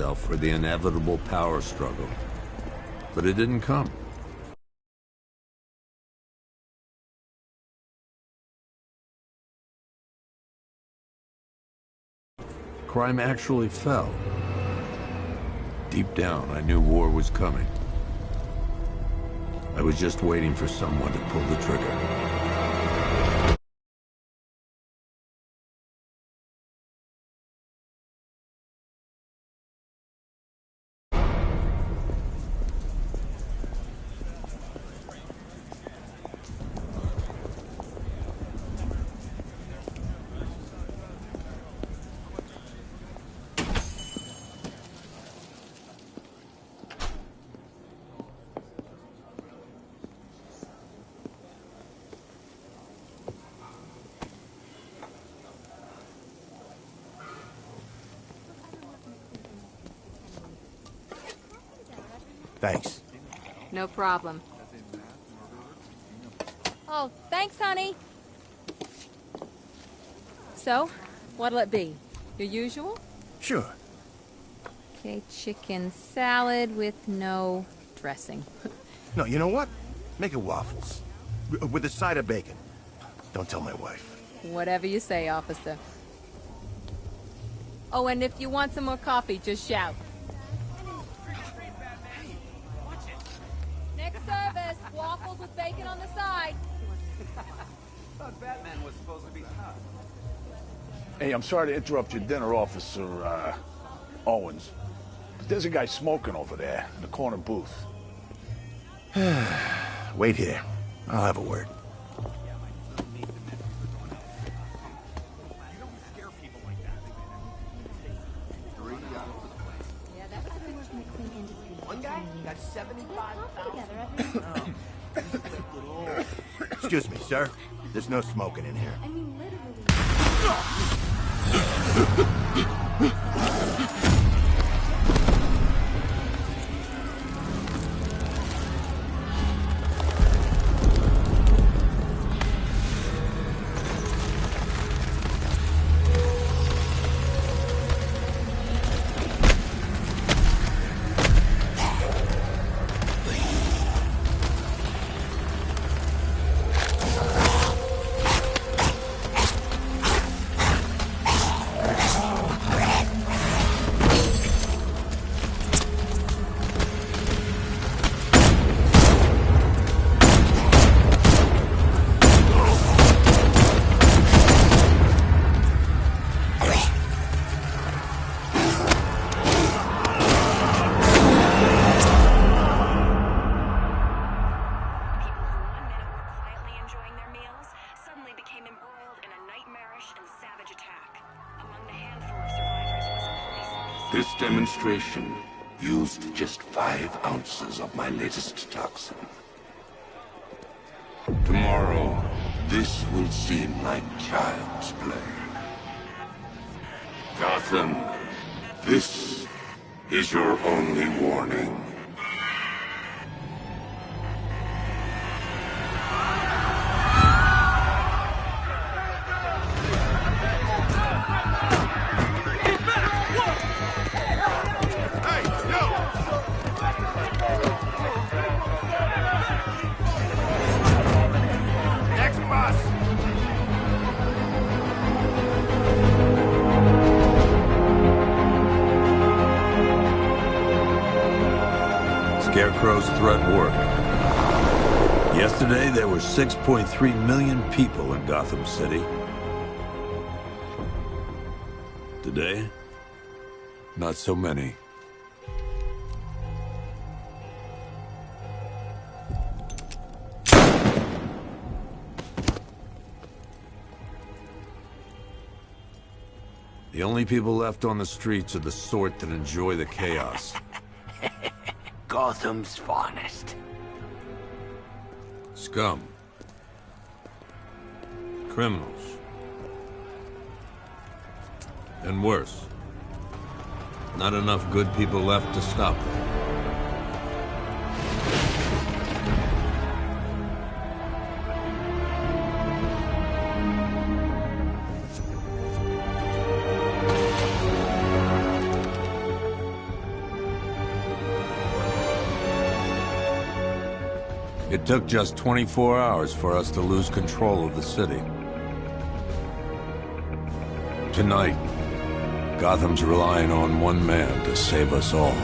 myself for the inevitable power struggle. But it didn't come. Crime actually fell. Deep down, I knew war was coming. I was just waiting for someone to pull the trigger. Thanks. No problem. Oh, thanks, honey. So, what'll it be? Your usual? Sure. Okay, chicken salad with no dressing. No, you know what? Make it waffles. With a side of bacon. Don't tell my wife. Whatever you say, officer. Oh, and if you want some more coffee, just shout. Next service, waffles with bacon on the side. Thought Batman was supposed to be tough. Hey, I'm sorry to interrupt your dinner, Officer, Owens. But there's a guy smoking over there in the corner booth. Wait here. I'll have a word. One guy got 75,000. Excuse me, sir. There's no smoking in here. I mean, literally. This demonstration used just 5 ounces of my latest toxin. Tomorrow, this will seem like child's play. Gotham, this is your only warning. Scarecrow's threat worked. Yesterday, there were 6.3 million people in Gotham City. Today, not so many. The only people left on the streets are the sort that enjoy the chaos. Gotham's finest. Scum. Criminals. And worse. Not enough good people left to stop them. It took just 24 hours for us to lose control of the city. Tonight, Gotham's relying on one man to save us all.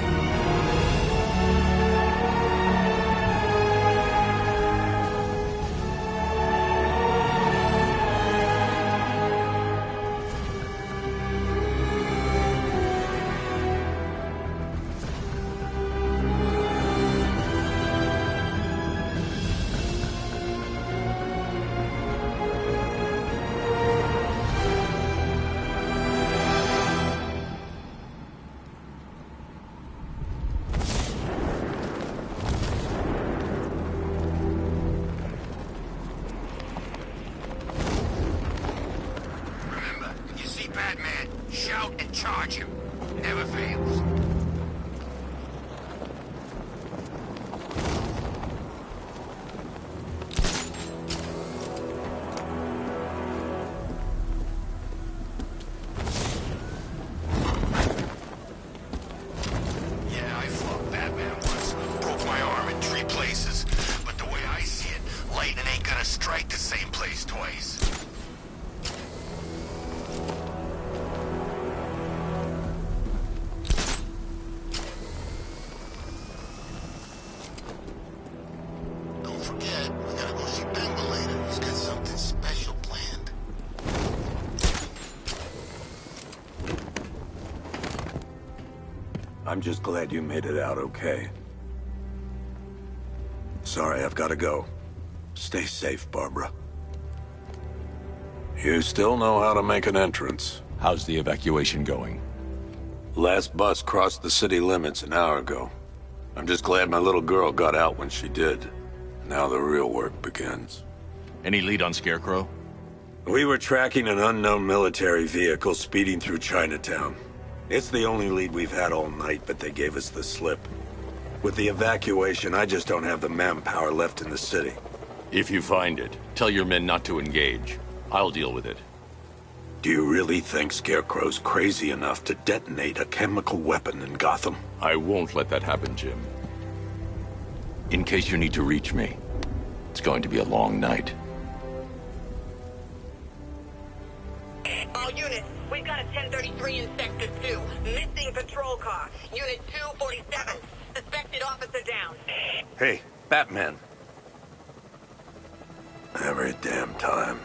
Batman, shout and charge him. Never fails. Yeah, I fought Batman once. Broke my arm in 3 places. But the way I see it, lightning ain't gonna strike the same place twice. I'm just glad you made it out okay. Sorry, I've got to go. Stay safe, Barbara. You still know how to make an entrance. How's the evacuation going? Last bus crossed the city limits an hour ago. I'm just glad my little girl got out when she did. Now the real work begins. Any lead on Scarecrow? We were tracking an unknown military vehicle speeding through Chinatown. It's the only lead we've had all night, but they gave us the slip. With the evacuation, I just don't have the manpower left in the city. If you find it, tell your men not to engage. I'll deal with it. Do you really think Scarecrow's crazy enough to detonate a chemical weapon in Gotham? I won't let that happen, Jim. In case you need to reach me, it's going to be a long night. All units, we've got a 1033 in Sector 2. Missing patrol car. Unit 247. Suspected officer down. Hey, Batman. Every damn time.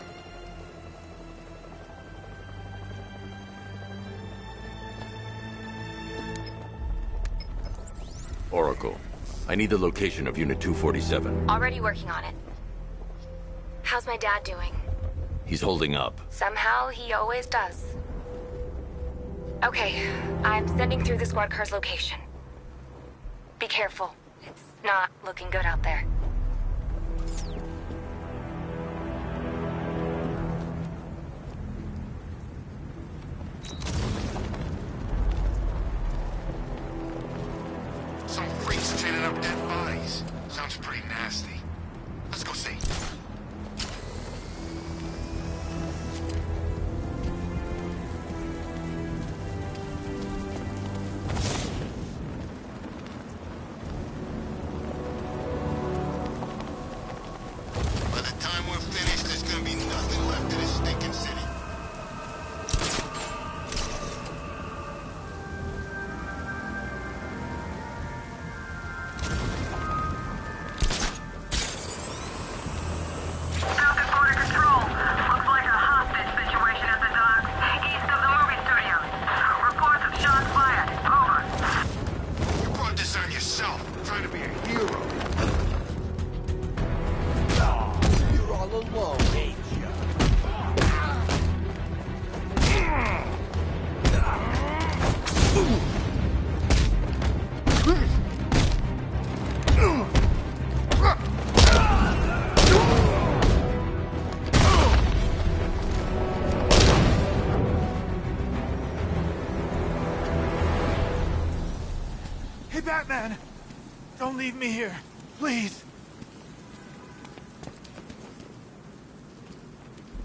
Oracle, I need the location of Unit 247. Already working on it. How's my dad doing? He's holding up. Somehow, he always does. Okay, I'm sending through the squad car's location. Be careful. It's not looking good out there. Some freaks chaining up dead bodies. Sounds pretty nasty. Let's go see. By the time we're finished, there's gonna be nothing left of this stinking city. Hey, Batman! Don't leave me here, please.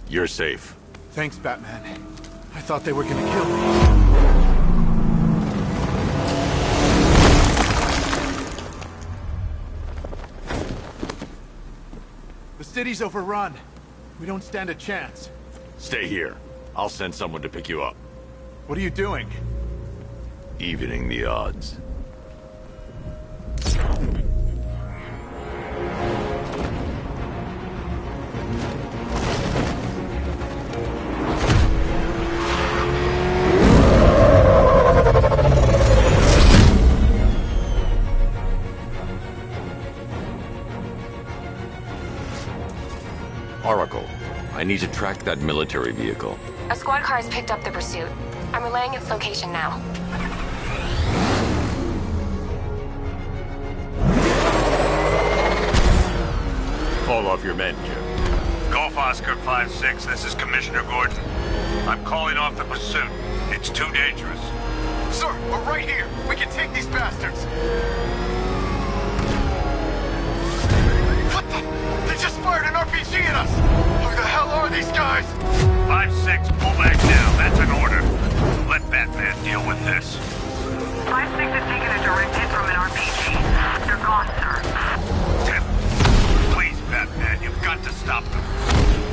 You're safe. Thanks, Batman. I thought they were gonna kill me. city's overrun. We don't stand a chance. Stay here. I'll send someone to pick you up. What are you doing? Evening the odds. Oracle, I need to track that military vehicle. A squad car has picked up the pursuit. I'm relaying its location now. Call off your men, Jim. Golf Oscar 5-6, this is Commissioner Gordon. I'm calling off the pursuit. It's too dangerous. Sir, we're right here. We can take these bastards. What the? They just fired an RPG at us. Who the hell are these guys? 5-6, pull back now. That's an order. Let Batman deal with this. 5-6 has taken a direct hit from an RPG. They're gone, sir. Tim, please, Batman, you've got to stop them.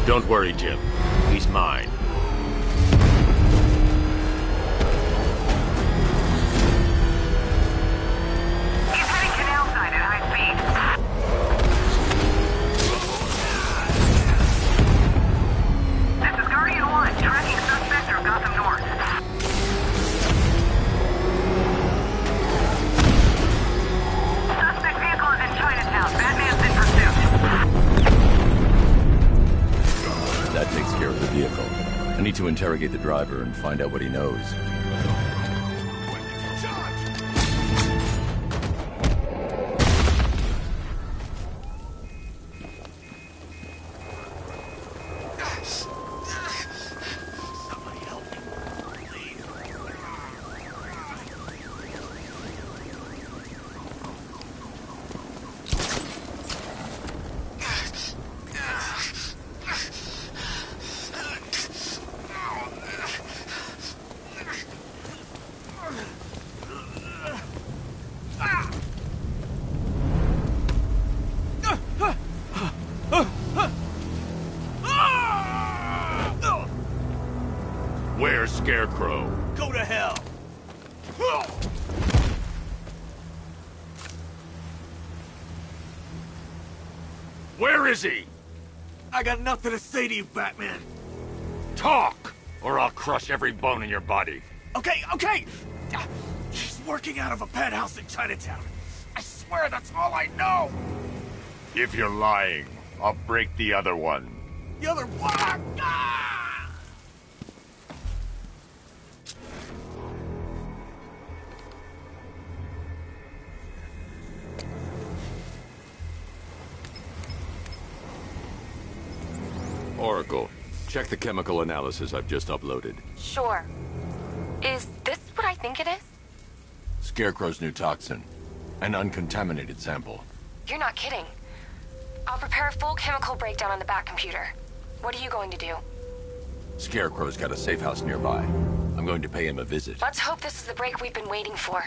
Don't worry, Jim. He's mine. He's heading canal side at high speed. This is Guardian 1, tracking suspect through Gotham North. Suspect vehicle is in Chinatown. Batman's in pursuit. That takes care of the vehicle. I need to interrogate the driver and find out what he knows. Where's Scarecrow? Go to hell. Where is he? I got nothing to say to you, Batman. Talk, or I'll crush every bone in your body. Okay. He's working out of a penthouse in Chinatown. I swear that's all I know. If you're lying, I'll break the other one. The other one. Ah! Oracle, check the chemical analysis I've just uploaded. Sure. Is this what I think it is? Scarecrow's new toxin. An uncontaminated sample. You're not kidding. I'll prepare a full chemical breakdown on the back computer. What are you going to do? Scarecrow's got a safe house nearby. I'm going to pay him a visit. Let's hope this is the break we've been waiting for.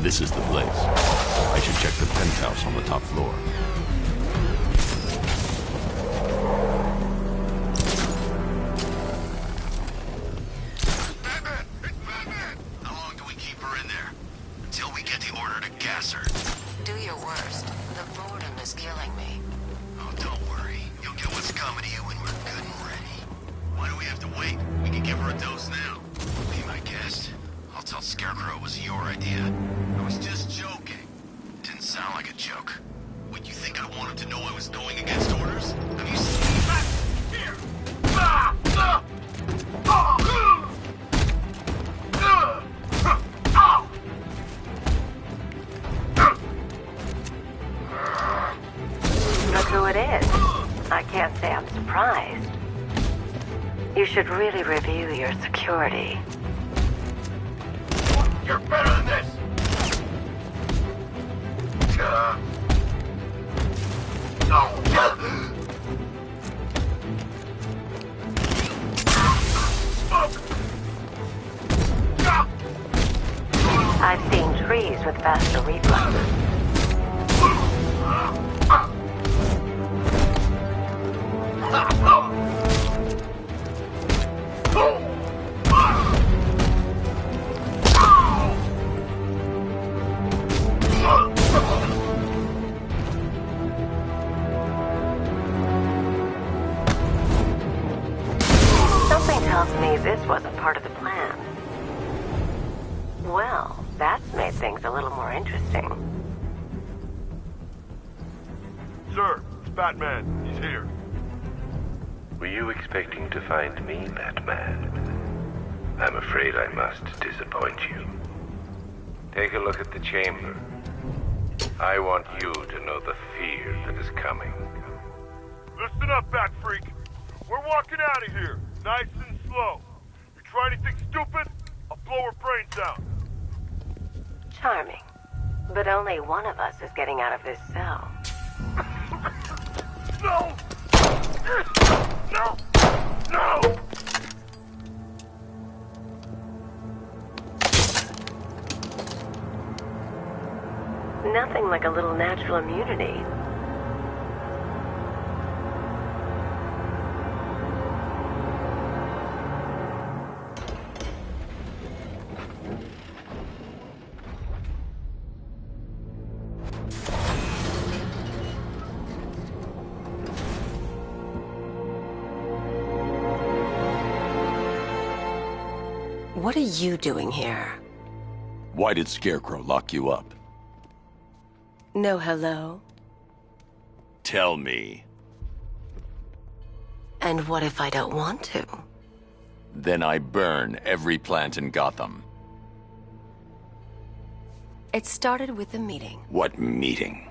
This is the place. I should check the penthouse on the top floor. Batman! It's Batman! How long do we keep her in there? Until we get the order to gas her. Do your worst. The boredom is killing me. Oh, don't worry. You'll get what's coming to you when we're good and ready. Why do we have to wait? We can give her a dose now. Be my guest. I'll tell Scarecrow it was your idea. I was just joking. Didn't sound like a joke. What, you think I want him to know I was going against orders? Have you seen that? Here! Look who it is. I can't say I'm surprised. You should really review your security. You're better than this! I've seen trees with faster reflexes. Something tells me this wasn't part of the plan. Well, that's made things a little more interesting. Sir, it's Batman. He's here. Were you expecting to find me, Batman? I'm afraid I must disappoint you. Take a look at the chamber. I want you to know the fear that is coming. Listen up, Bat Freak. We're walking out of here, nice and slow. You try anything stupid, I'll blow her brains out. Charming. But only one of us is getting out of this cell. No! No! No! Nothing like a little natural immunity. What are you doing here? Why did Scarecrow lock you up? No hello? Tell me. And what if I don't want to? Then I burn every plant in Gotham. It started with a meeting. What meeting?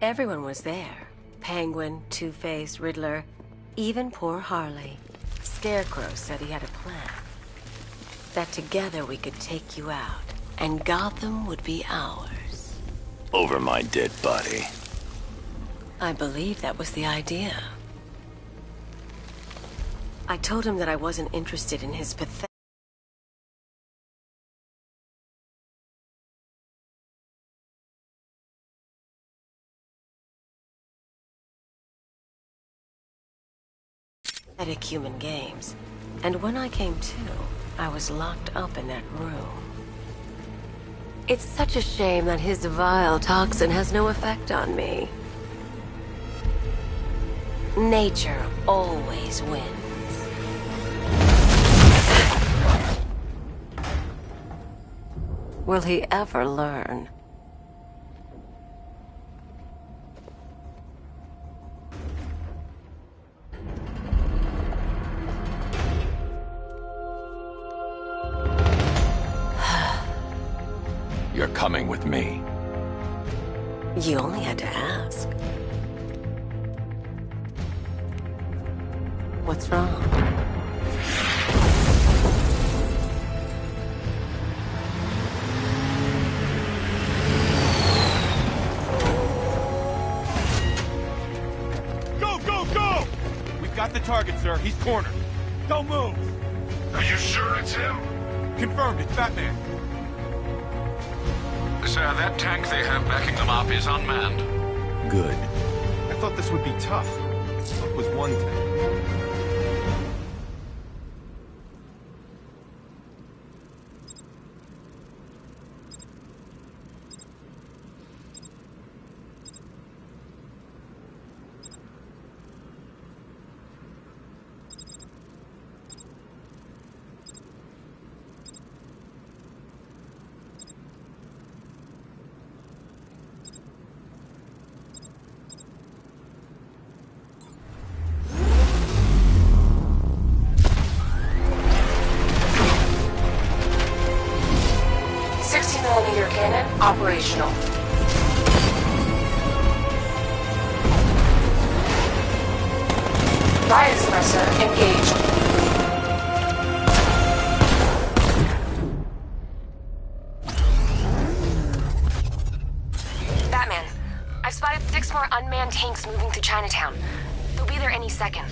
Everyone was there. Penguin, Two-Face, Riddler, even poor Harley. Scarecrow said he had a plan. That together we could take you out, and Gotham would be ours. Over my dead body. I believe that was the idea. I told him that I wasn't interested in his pathetic... human games. And when I came to, I was locked up in that room. It's such a shame that his vile toxin has no effect on me. Nature always wins. Will he ever learn? You're coming with me. You only had to ask. What's wrong? Go, go, go! We've got the target, sir. He's cornered. Don't move! Are you sure it's him? Confirmed, it's Batman. Sir, that tank they have backing them up is unmanned. Good. I thought this would be tough. It was one tank. Cannon operational. Fire suppressor engaged. Chinatown. They'll be there any second.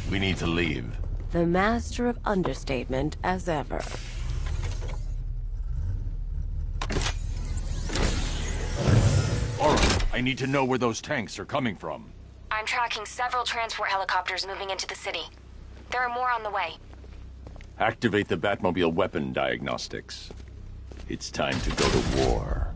We need to leave. The master of understatement as ever. Aura, I need to know where those tanks are coming from. I'm tracking several transport helicopters moving into the city. There are more on the way. Activate the Batmobile weapon diagnostics. It's time to go to war.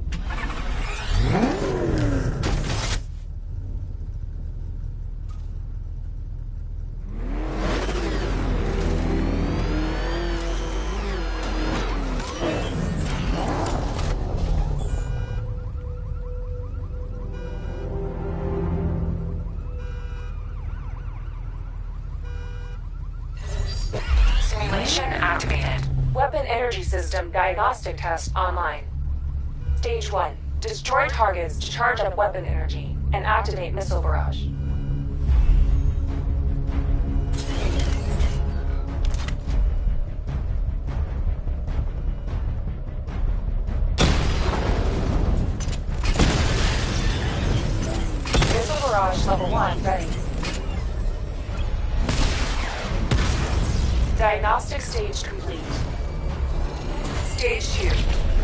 Simulation activated. Weapon energy system diagnostic test online. Stage 1. Destroy targets to charge up weapon energy and activate missile barrage. Missile barrage level 1 ready. Diagnostic stage complete. Stage 2.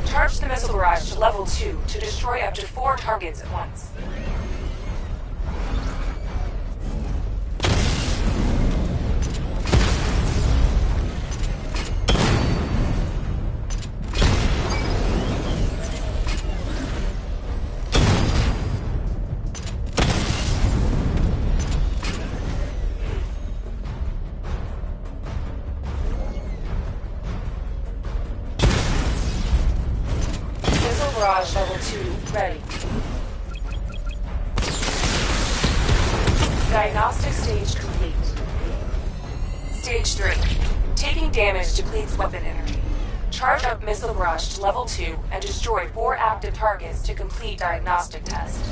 Charge the missile barrage to level 2 to destroy up to 4 targets at once. Barrage level 2 ready. Diagnostic stage complete. Stage 3. Taking damage depletes weapon energy. Charge up missile barrage to level 2 and destroy 4 active targets to complete diagnostic test.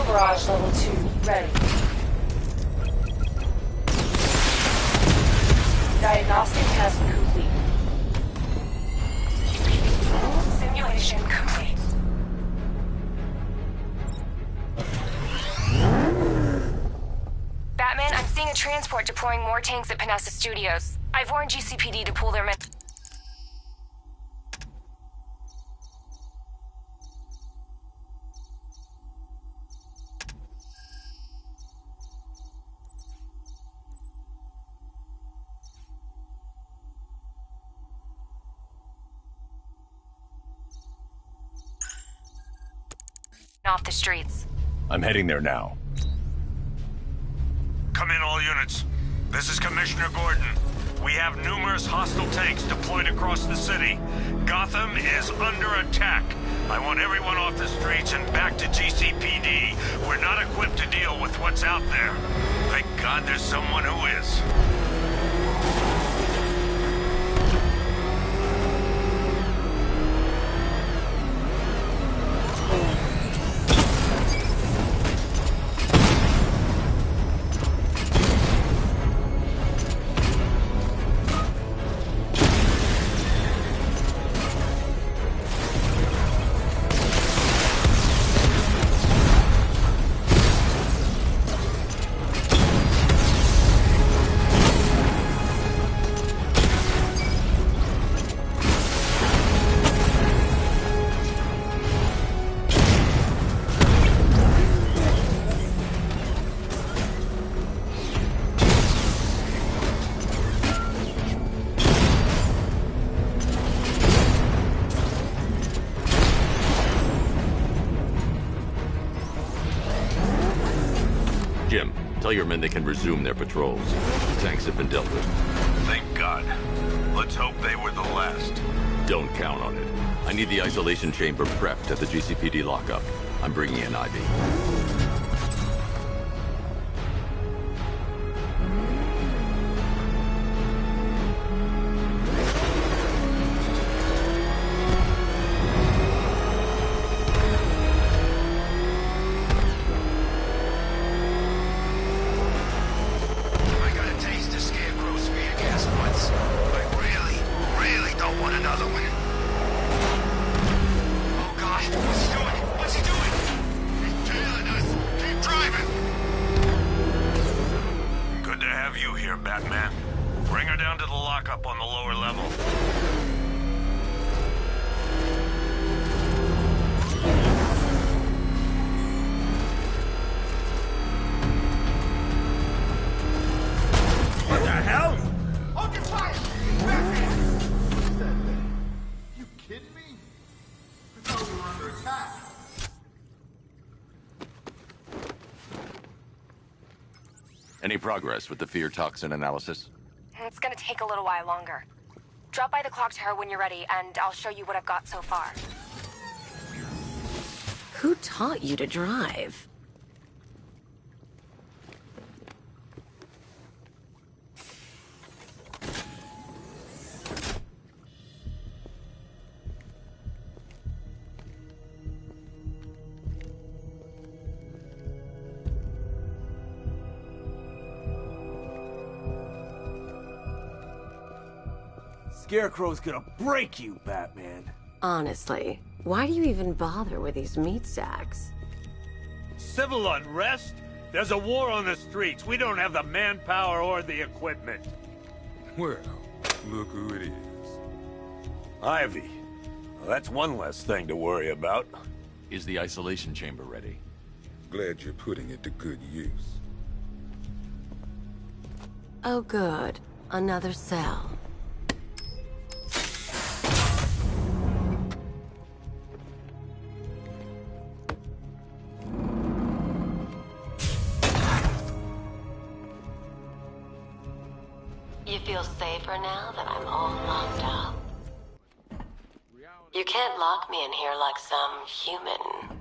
Barrage level 2 ready. Diagnostic test complete. Simulation complete. Batman, I'm seeing a transport deploying more tanks at Panessa Studios. I've warned GCPD to pull their men. Off the streets. I'm heading there now. Come in, all units. This is Commissioner Gordon. We have numerous hostile tanks deployed across the city. Gotham is under attack. I want everyone off the streets and back to GCPD. We're not equipped to deal with what's out there. Thank God there's someone who is. Tell your men they can resume their patrols. The tanks have been dealt with. Thank God. Let's hope they were the last. Don't count on it. I need the isolation chamber prepped at the GCPD lockup. I'm bringing in Ivy. Batman. Bring her down to the lockup on the lower level. What the hell? Hold your fire! Batman! You kidding me? I thought we were under attack. Any progress with the fear toxin analysis? It's gonna take a little while longer. Drop by the clock tower when you're ready, and I'll show you what I've got so far. Who taught you to drive? Scarecrow's gonna break you, Batman. Honestly, why do you even bother with these meat sacks? Civil unrest? There's a war on the streets. We don't have the manpower or the equipment. Well, look who it is. Ivy. Well, that's one less thing to worry about. Is the isolation chamber ready? Glad you're putting it to good use. Oh good. Another cell. You feel safer now that I'm all locked up? You can't lock me in here like some human.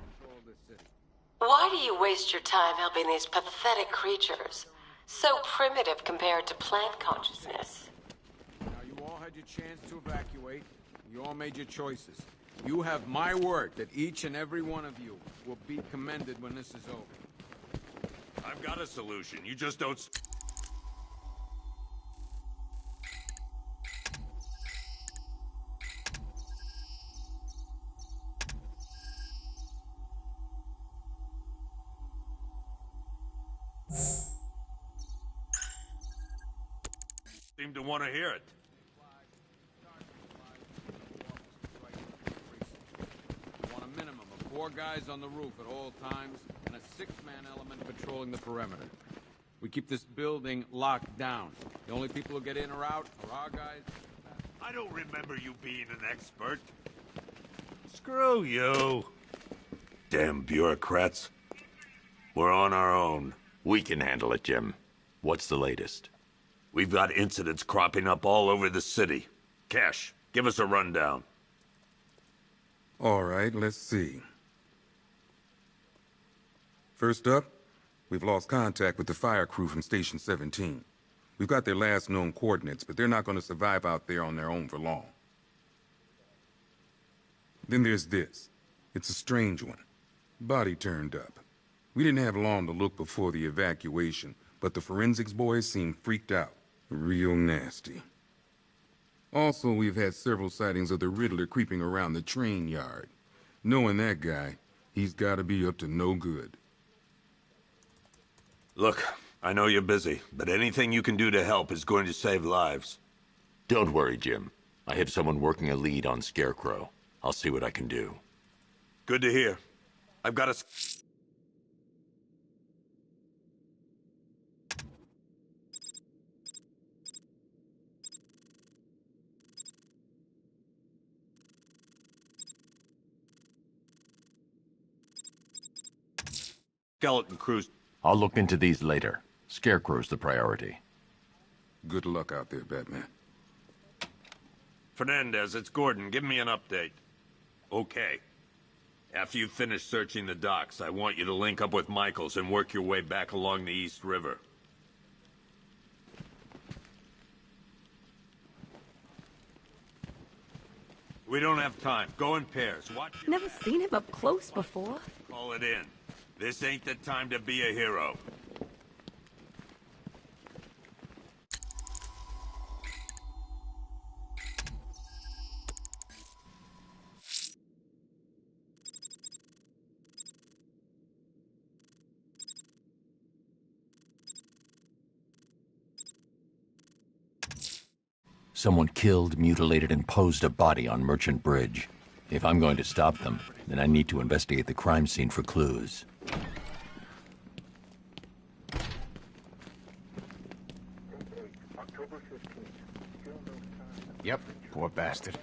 Why do you waste your time helping these pathetic creatures? So primitive compared to plant consciousness. Now, you all had your chance to evacuate. You all made your choices. You have my word that each and every one of you will be commended when this is over. I've got a solution. You just don't... seem to want to hear it. I want a minimum of 4 guys on the roof at all times and a 6-man element patrolling the perimeter. We keep this building locked down. The only people who get in or out are our guys. I don't remember you being an expert. Screw you. Damn bureaucrats. We're on our own. We can handle it, Jim. What's the latest? We've got incidents cropping up all over the city. Cash, give us a rundown. All right, let's see. First up, we've lost contact with the fire crew from Station 17. We've got their last known coordinates, but they're not going to survive out there on their own for long. Then there's this. It's a strange one. Body turned up. We didn't have long to look before the evacuation, but the forensics boys seemed freaked out. Real nasty. Also, we've had several sightings of the Riddler creeping around the train yard. Knowing that guy, he's got to be up to no good. Look, I know you're busy, but anything you can do to help is going to save lives. Don't worry, Jim. I have someone working a lead on Scarecrow. I'll see what I can do. Good to hear. I've got a... skeleton crews. I'll look into these later. Scarecrow's the priority. Good luck out there, Batman. Fernandez, it's Gordon. Give me an update. Okay. After you finish searching the docks, I want you to link up with Michaels and work your way back along the East River. We don't have time. Go in pairs. Watch your Never seen him up close before. Call it in. This ain't the time to be a hero. Someone killed, mutilated, and posed a body on Merchant Bridge. If I'm going to stop them, then I need to investigate the crime scene for clues. Yep, poor bastard.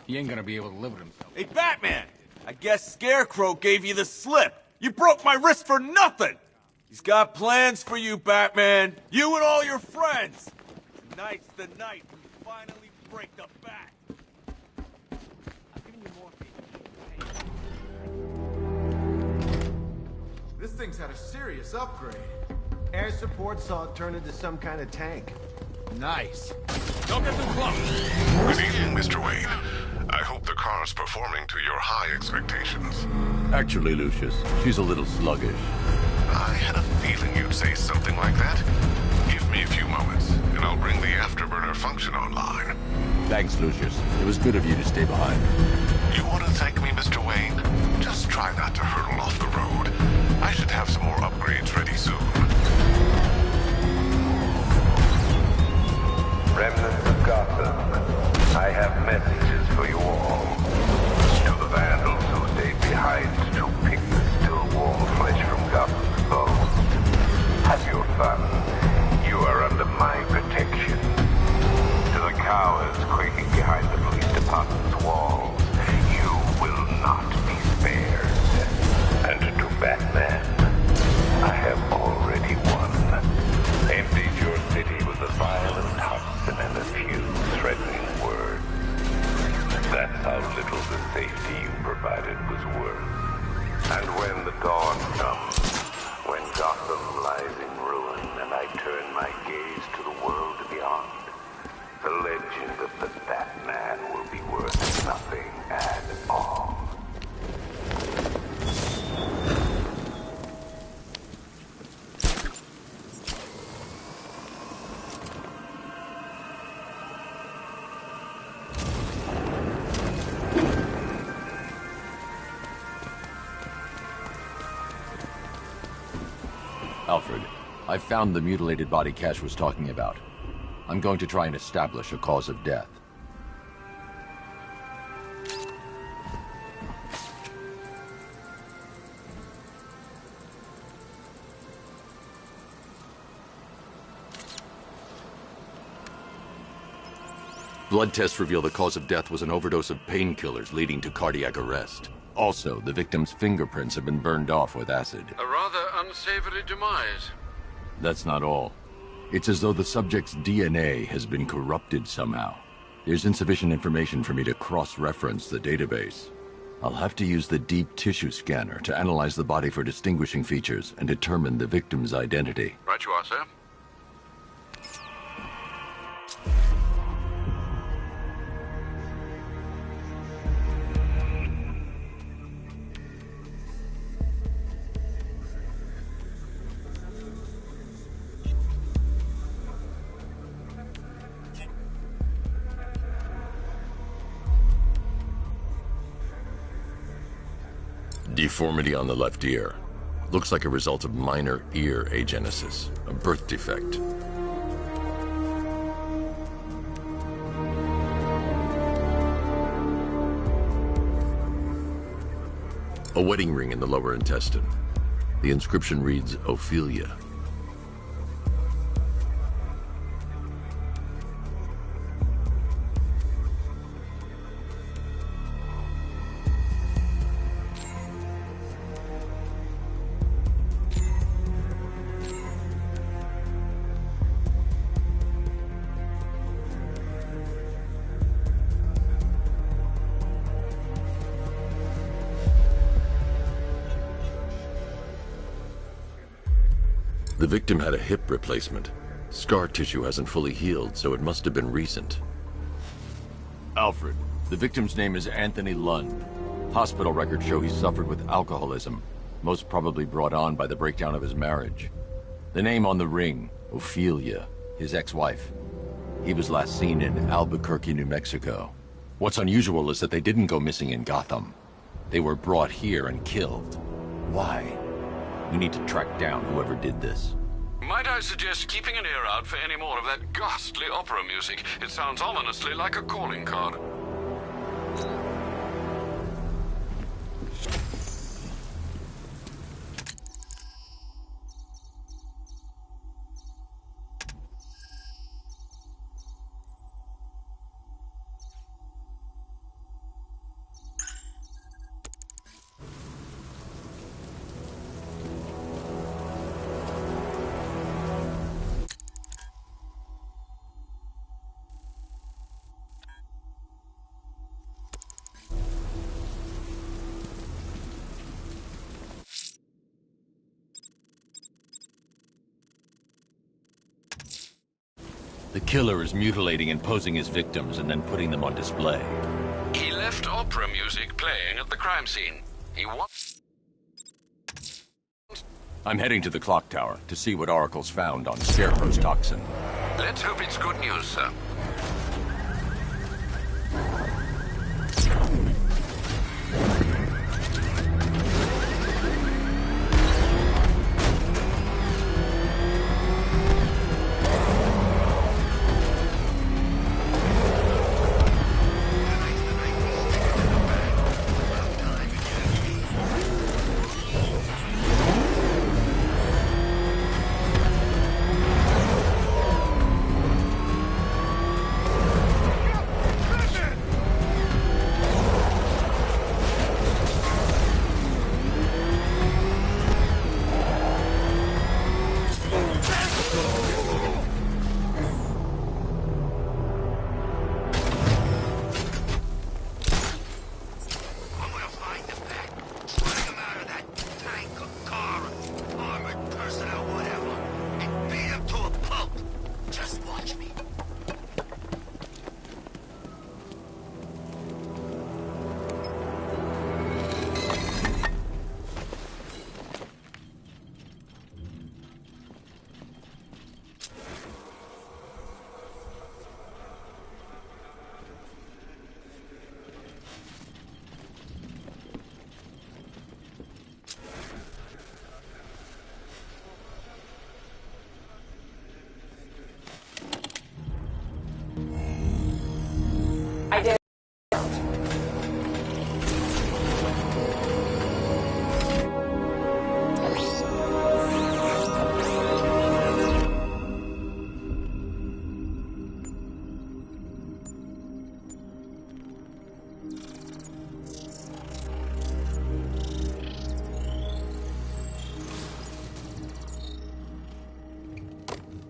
He ain't gonna be able to live with himself. Hey, Batman! I guess Scarecrow gave you the slip. You broke my wrist for nothing! He's got plans for you, Batman. You and all your friends. Tonight's the night we finally break the bat. I've given you more. This thing's had a serious upgrade. Air support saw it turn into some kind of tank. Nice. Don't get too close. Good evening, Mr. Wayne. I hope the car's performing to your high expectations. Actually, Lucius, she's a little sluggish. I had a feeling you'd say something like that. Give me a few moments, and I'll bring the afterburner function online. Thanks, Lucius. It was good of you to stay behind. You want to thank me, Mr. Wayne? Just try not to hurtle off the road. I should have some more upgrades ready soon. Remnants of Gotham, I have messages for you all. To the vandals who stayed behind to pick the still warm flesh from Gotham's bones. Have your fun. You are under my protection. To the cowards quaking behind the police department's walls, you will not be spared. And to Batman, I have already won. Emptied your city with a violent hudson and a few threatening words. That's how little the safety you provided was worth. And when the dawn comes, when Gotham lies in ruin and I turn my gaze to the world beyond, the legend of the Batman will be worth nothing at all. Alfred, I found the mutilated body Cash was talking about. I'm going to try and establish a cause of death. Blood tests reveal the cause of death was an overdose of painkillers leading to cardiac arrest. Also, the victim's fingerprints have been burned off with acid. A rather unsavory demise. That's not all. It's as though the subject's DNA has been corrupted somehow. There's insufficient information for me to cross-reference the database. I'll have to use the deep tissue scanner to analyze the body for distinguishing features and determine the victim's identity. Right you are, sir. Deformity on the left ear. Looks like a result of minor ear agenesis, a birth defect. A wedding ring in the lower intestine. The inscription reads, Ophelia. The victim had a hip replacement. Scar tissue hasn't fully healed, so it must have been recent. Alfred, the victim's name is Anthony Lund. Hospital records show he suffered with alcoholism, most probably brought on by the breakdown of his marriage. The name on the ring, Ophelia, his ex-wife. He was last seen in Albuquerque, New Mexico. What's unusual is that they didn't go missing in Gotham. They were brought here and killed. Why? We need to track down whoever did this. Might I suggest keeping an ear out for any more of that ghastly opera music? It sounds ominously like a calling card. The killer is mutilating and posing his victims and then putting them on display. He left opera music playing at the crime scene. He I'm heading to the clock tower to see what Oracle's found on Scarecrow's toxin. Let's hope it's good news, sir. I did.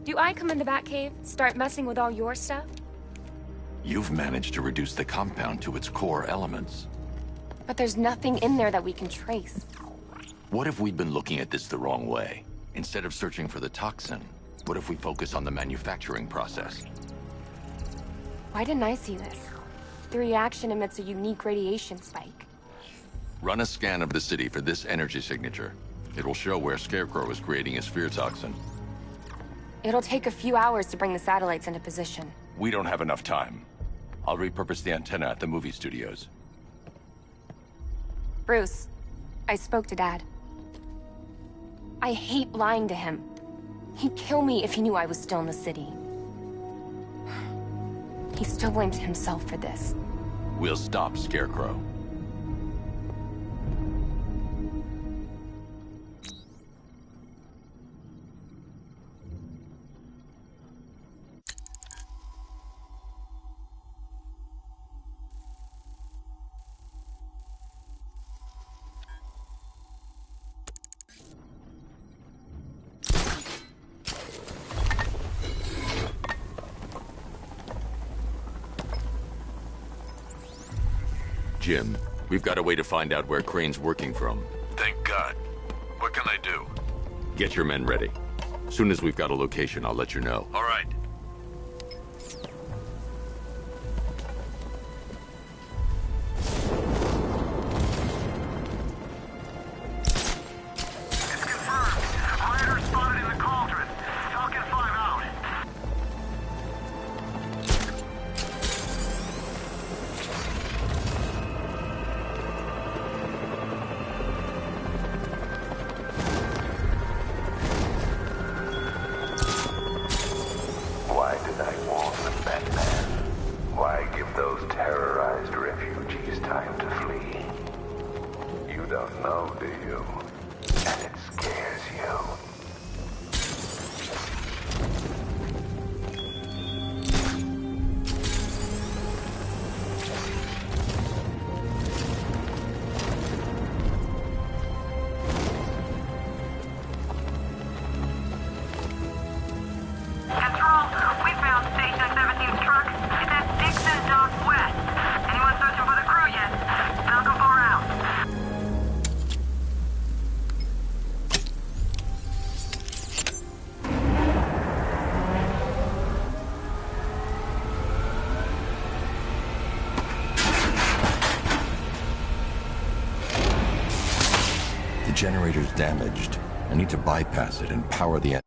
Do I come in the Batcave, start messing with all your stuff? You've managed to reduce the compound to its core elements. But there's nothing in there that we can trace. What if we'd been looking at this the wrong way? Instead of searching for the toxin, what if we focus on the manufacturing process? Why didn't I see this? The reaction emits a unique radiation spike. Run a scan of the city for this energy signature. It will show where Scarecrow is creating his fear toxin. It'll take a few hours to bring the satellites into position. We don't have enough time. I'll repurpose the antenna at the movie studios. Bruce, I spoke to Dad. I hate lying to him. He'd kill me if he knew I was still in the city. He still blames himself for this. We'll stop Scarecrow. Jim, we've got a way to find out where Crane's working from. Thank God. What can I do? Get your men ready. Soon as we've got a location, I'll let you know. All right. Why did I warn them, Batman? Why give those terrorized refugees time to flee? You don't know, do you? And it scares you. Control, we found Station 17's truck. It's at Dixon Dock West. Anyone searching for the crew yet? Falcon 4 out. The generator's damaged. I need to bypass it and power the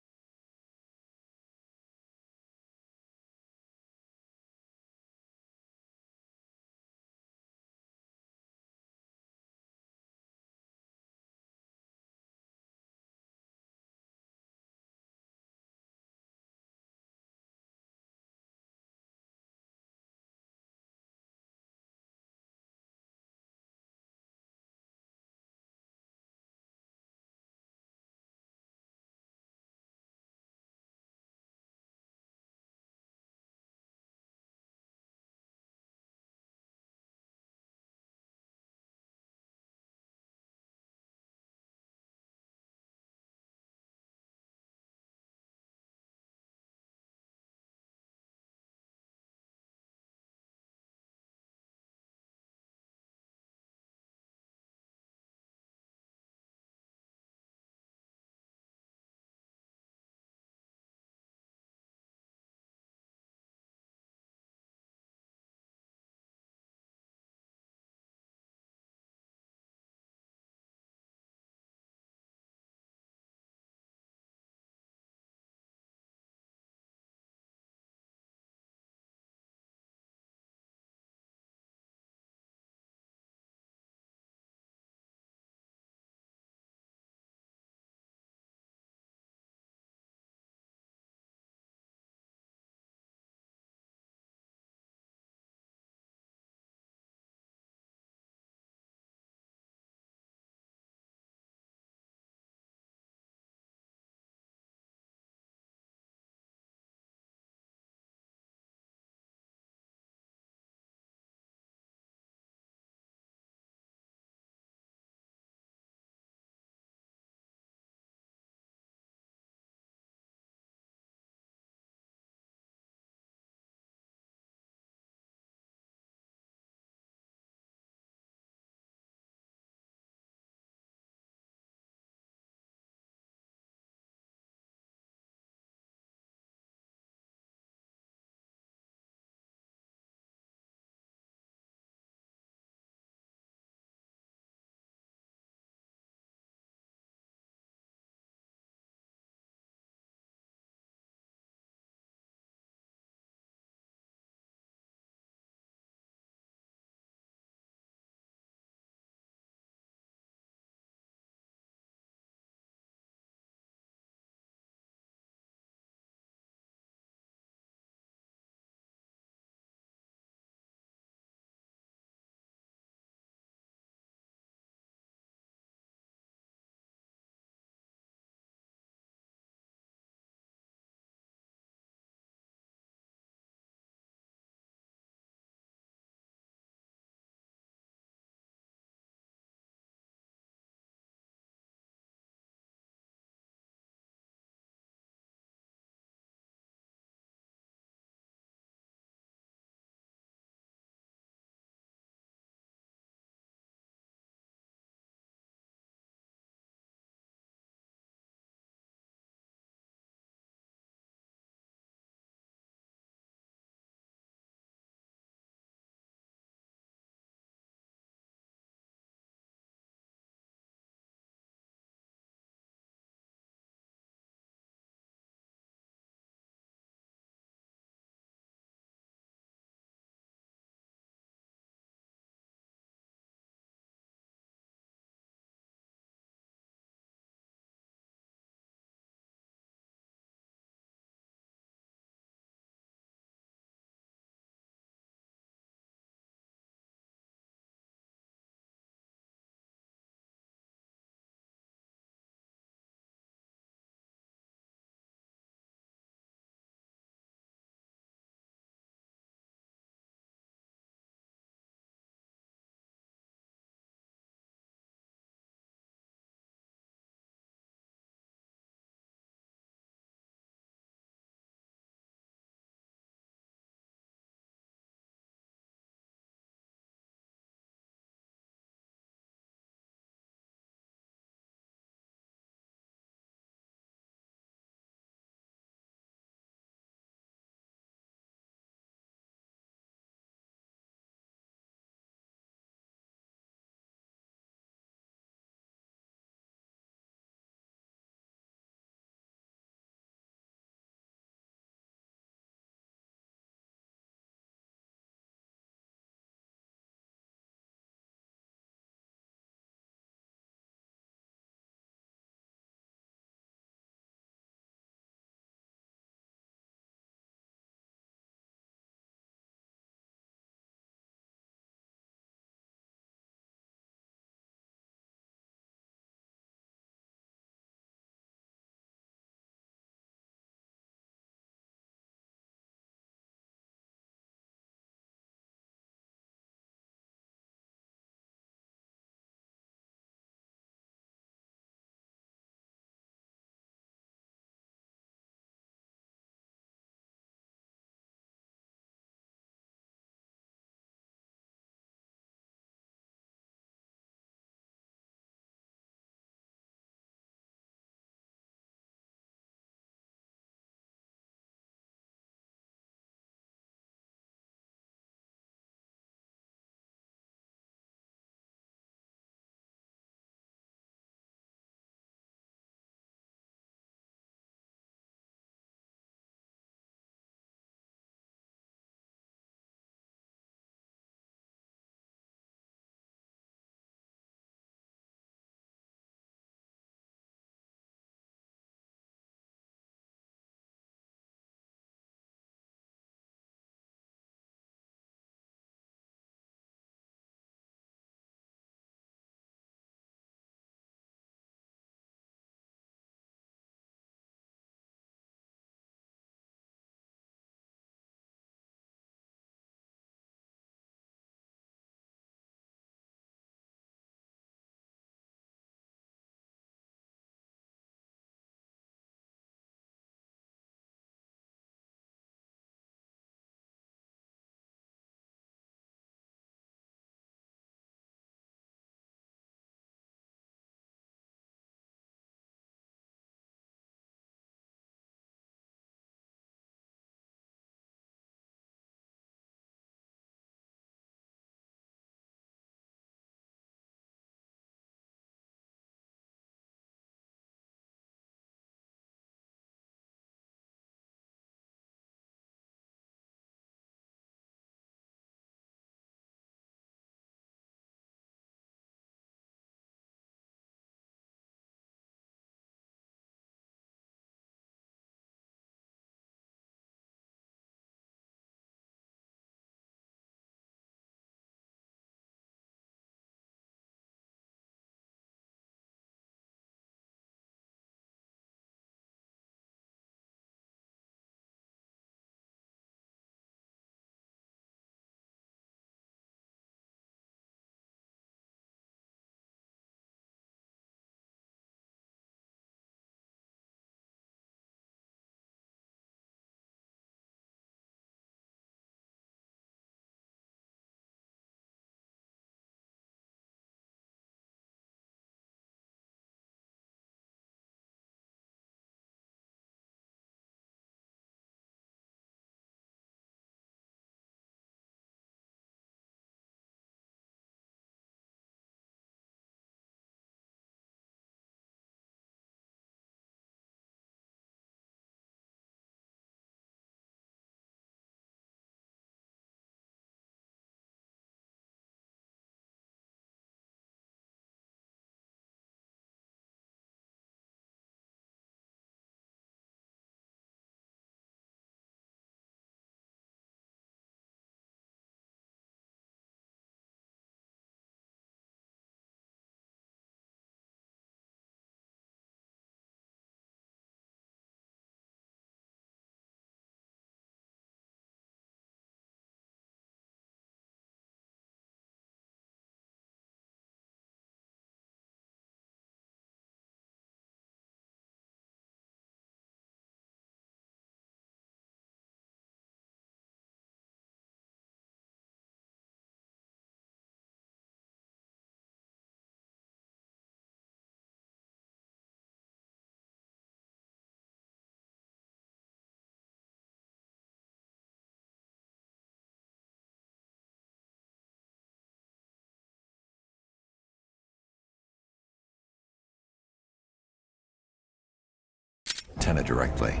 antenna directly.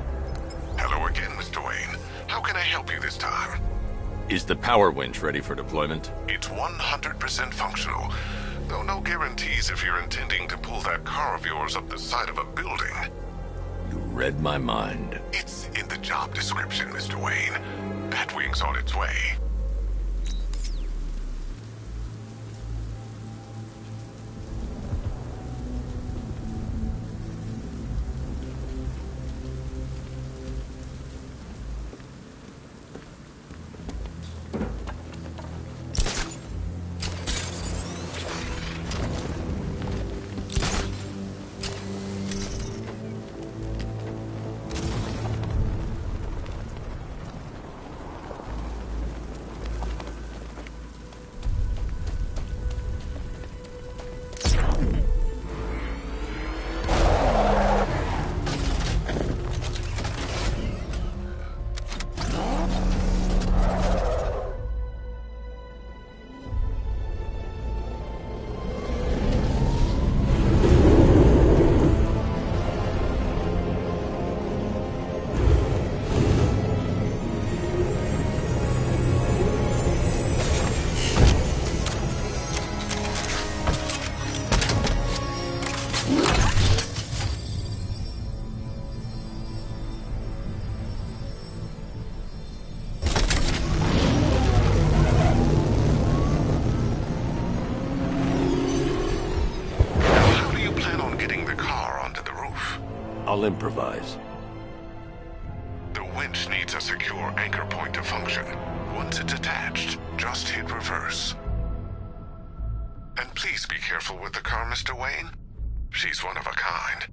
Hello again, Mr. Wayne. How can I help you this time? Is the power winch ready for deployment? It's 100% functional, though no guarantees if you're intending to pull that car of yours up the side of a building. You read my mind. It's in the job description, Mr. Wayne. Batwing's on its way. I'll improvise. The winch needs a secure anchor point to function. Once it's attached, just hit reverse. And please be careful with the car, Mr. Wayne. She's one of a kind.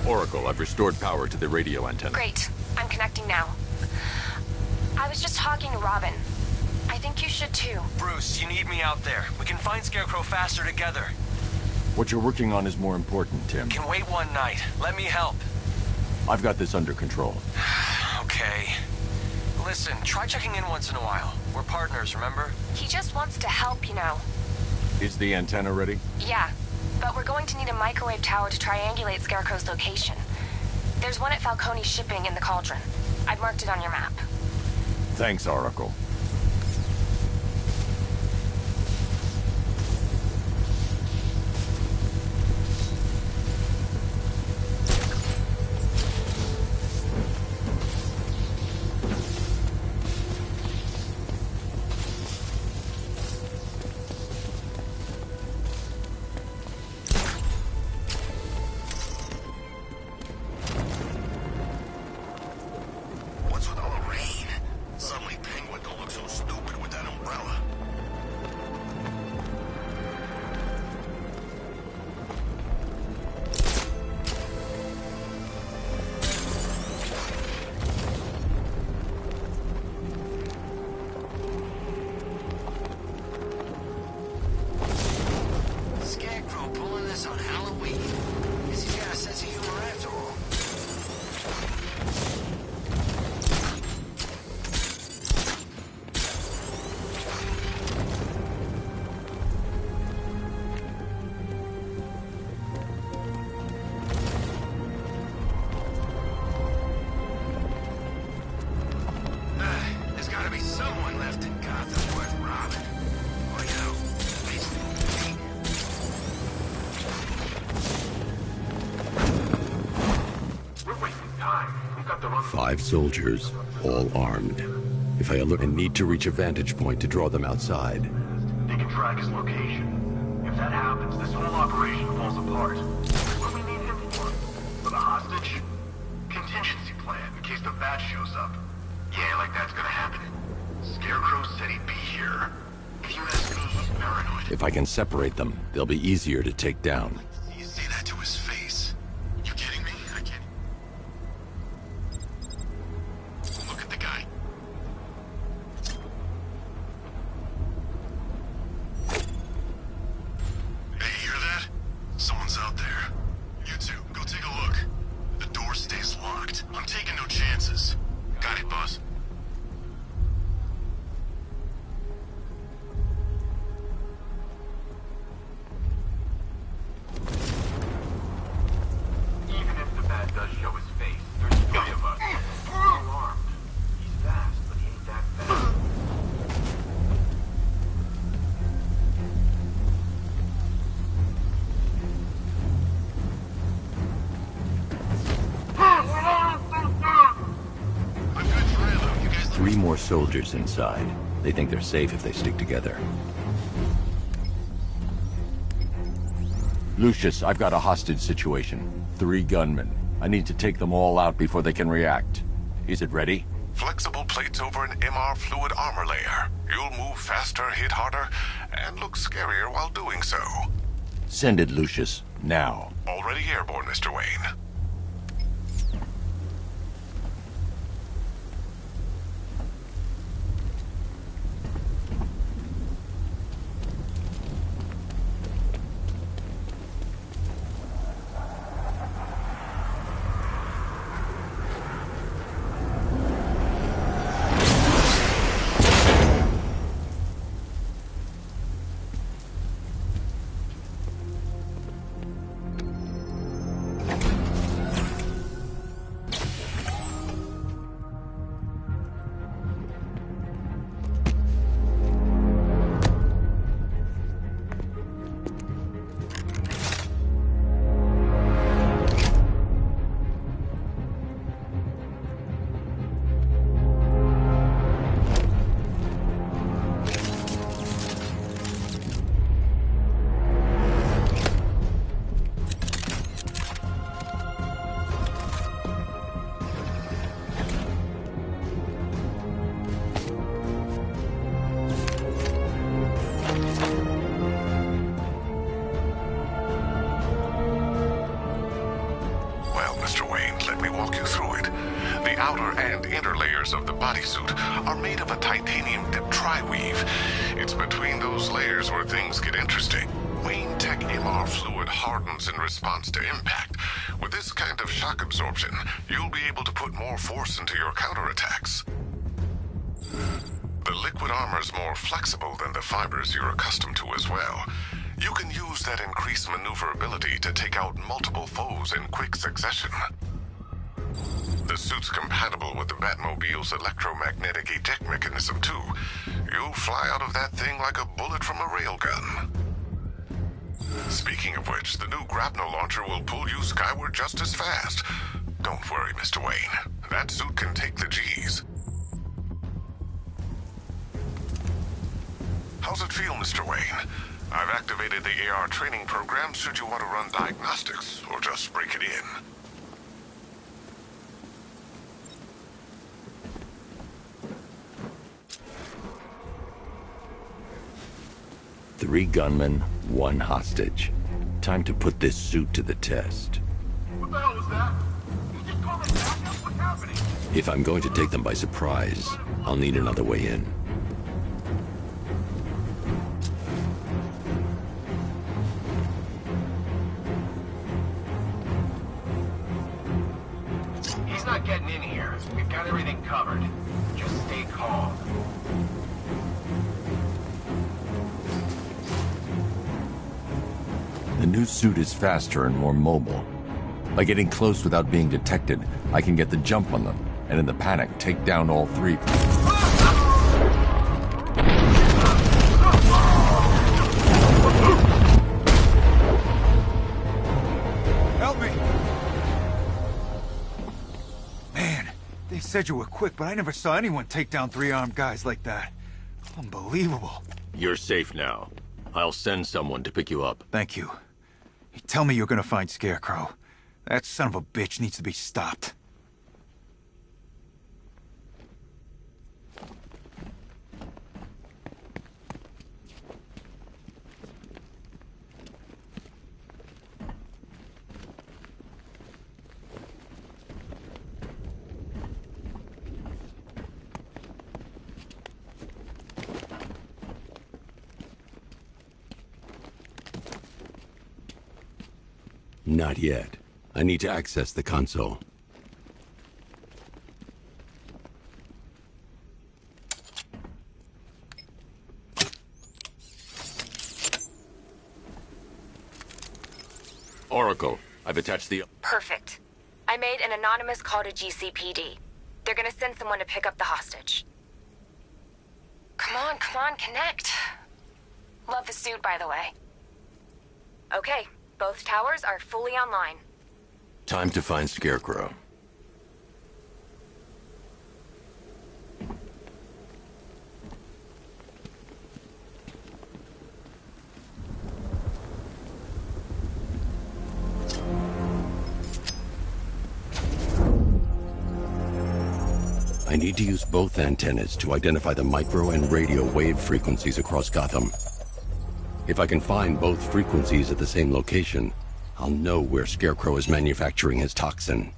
Oracle, I've restored power to the radio antenna. Great. I'm connecting now. I was just talking to Robin. I think you should too. Bruce, you need me out there. We can find Scarecrow faster together. What you're working on is more important, Tim. Can wait one night. Let me help. I've got this under control. Okay. Listen, try checking in once in a while. We're partners, remember? He just wants to help, you know. Is the antenna ready? Yeah, but we're going to need a microwave tower to triangulate Scarecrow's location. There's one at Falcone Shipping in the Cauldron. I've marked it on your map. Thanks, Oracle. What's with all the rain? Suddenly Penguin don't look so stupid with that umbrella. Scarecrow pulling this on Halloween. Guess he's got a sense of humor after all. There's gotta be someone left in Gotham worth robbing. Or, you know, basically me. We're wasting time. We've got to run. 5 soldiers, all armed. If I alert and need to reach a vantage point to draw them outside. They can track his location. If that happens, this whole operation falls apart. What do we need him for? For the hostage? Contingency plan in case the bat shows up. Yeah, like that's gonna happen. Scarecrow said he'd be here. If you ask me, he's paranoid. If I can separate them, they'll be easier to take down. You say that to his face. You kidding me? I can't. Look at the guy. Hey, you hear that? Someone's out there. You two, go take a look. The door stays locked. I'm taking no chances. Got it, boss. Even if the bat does show his face, there's 3 of us. We're all armed. He's fast, but he ain't that fast. I'm good for ammo. You guys 3 more soldiers inside. They think they're safe if they stick together. Lucius, I've got a hostage situation. 3 gunmen. I need to take them all out before they can react. Is it ready? Flexible plates over an MR fluid armor layer. You'll move faster, hit harder, and look scarier while doing so. Send it, Lucius. Now. Already airborne, Mr. Wayne. walk you through it. The outer and inner layers of the bodysuit are made of a titanium-dipped tri-weave. It's between those layers where things get interesting. Wayne Tech MR fluid hardens in response to impact. With this kind of shock absorption, you'll be able to put more force into your counterattacks. The liquid armor's more flexible than the fibers you're accustomed to as well. You can use that increased maneuverability to take out multiple foes in quick succession. The suit's compatible with the Batmobile's electromagnetic eject mechanism, too. You'll fly out of that thing like a bullet from a railgun. Speaking of which, the new grapnel launcher will pull you skyward just as fast. Don't worry, Mr. Wayne. That suit can take the G's. How's it feel, Mr. Wayne? I've activated the AR training program should you want to run diagnostics, or just break it in. Three gunmen, one hostage. Time to put this suit to the test. What the hell was that? You just called us back up? What's happening? If I'm going to take them by surprise, I'll need another way in. He's not getting in here. We've got everything covered. Just stay calm. The new suit is faster and more mobile. By getting close without being detected, I can get the jump on them, and in the panic, take down all three. Help me! Man, they said you were quick, but I never saw anyone take down three armed guys like that. Unbelievable. You're safe now. I'll send someone to pick you up. Thank you. You tell me you're gonna find Scarecrow. That son of a bitch needs to be stopped. Not yet. I need to access the console. Oracle, I've attached the... Perfect. I made an anonymous call to GCPD. They're gonna send someone to pick up the hostage. Come on, connect. Love the suit, by the way. Okay, both towers are fully online. Time to find Scarecrow. I need to use both antennas to identify the micro and radio wave frequencies across Gotham. If I can find both frequencies at the same location, I'll know where Scarecrow is manufacturing his toxin.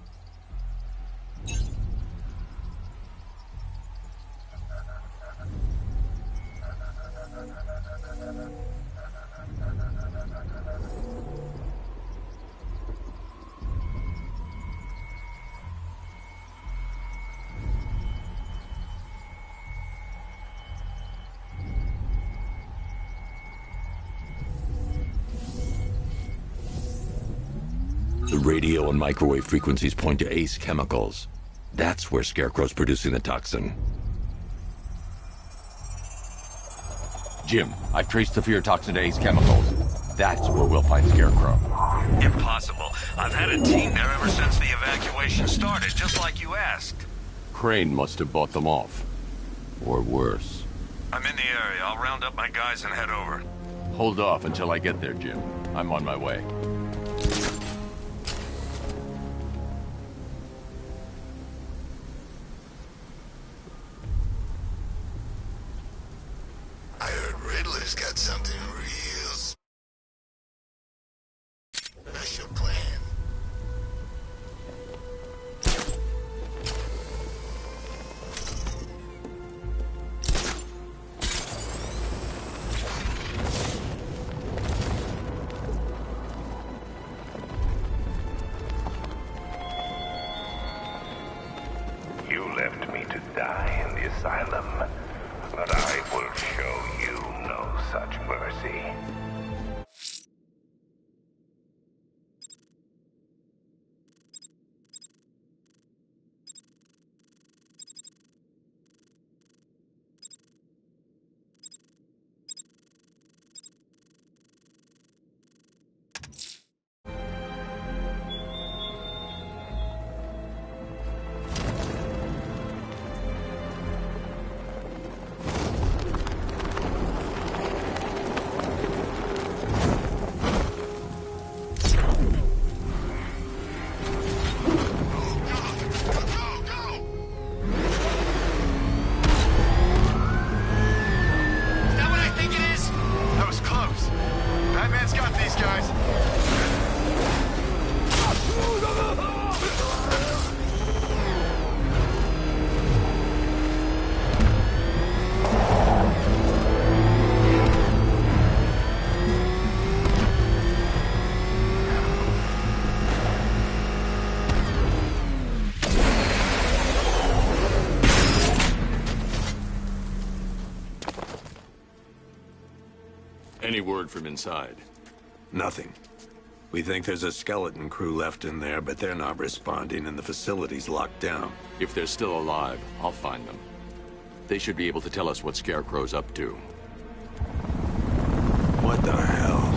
The radio and microwave frequencies point to Ace Chemicals. That's where Scarecrow's producing the toxin. Jim, I've traced the fear toxin to Ace Chemicals. That's where we'll find Scarecrow. Impossible. I've had a team there ever since the evacuation started, just like you asked. Crane must have bought them off. Or worse. I'm in the area. I'll round up my guys and head over. Hold off until I get there, Jim. I'm on my way. I heard Riddler's got something real special planned. to die in the asylum, but I will show you no such mercy. Any word from inside? Nothing. We think there's a skeleton crew left in there, but they're not responding and the facility's locked down. If they're still alive, I'll find them. They should be able to tell us what Scarecrow's up to. What the hell?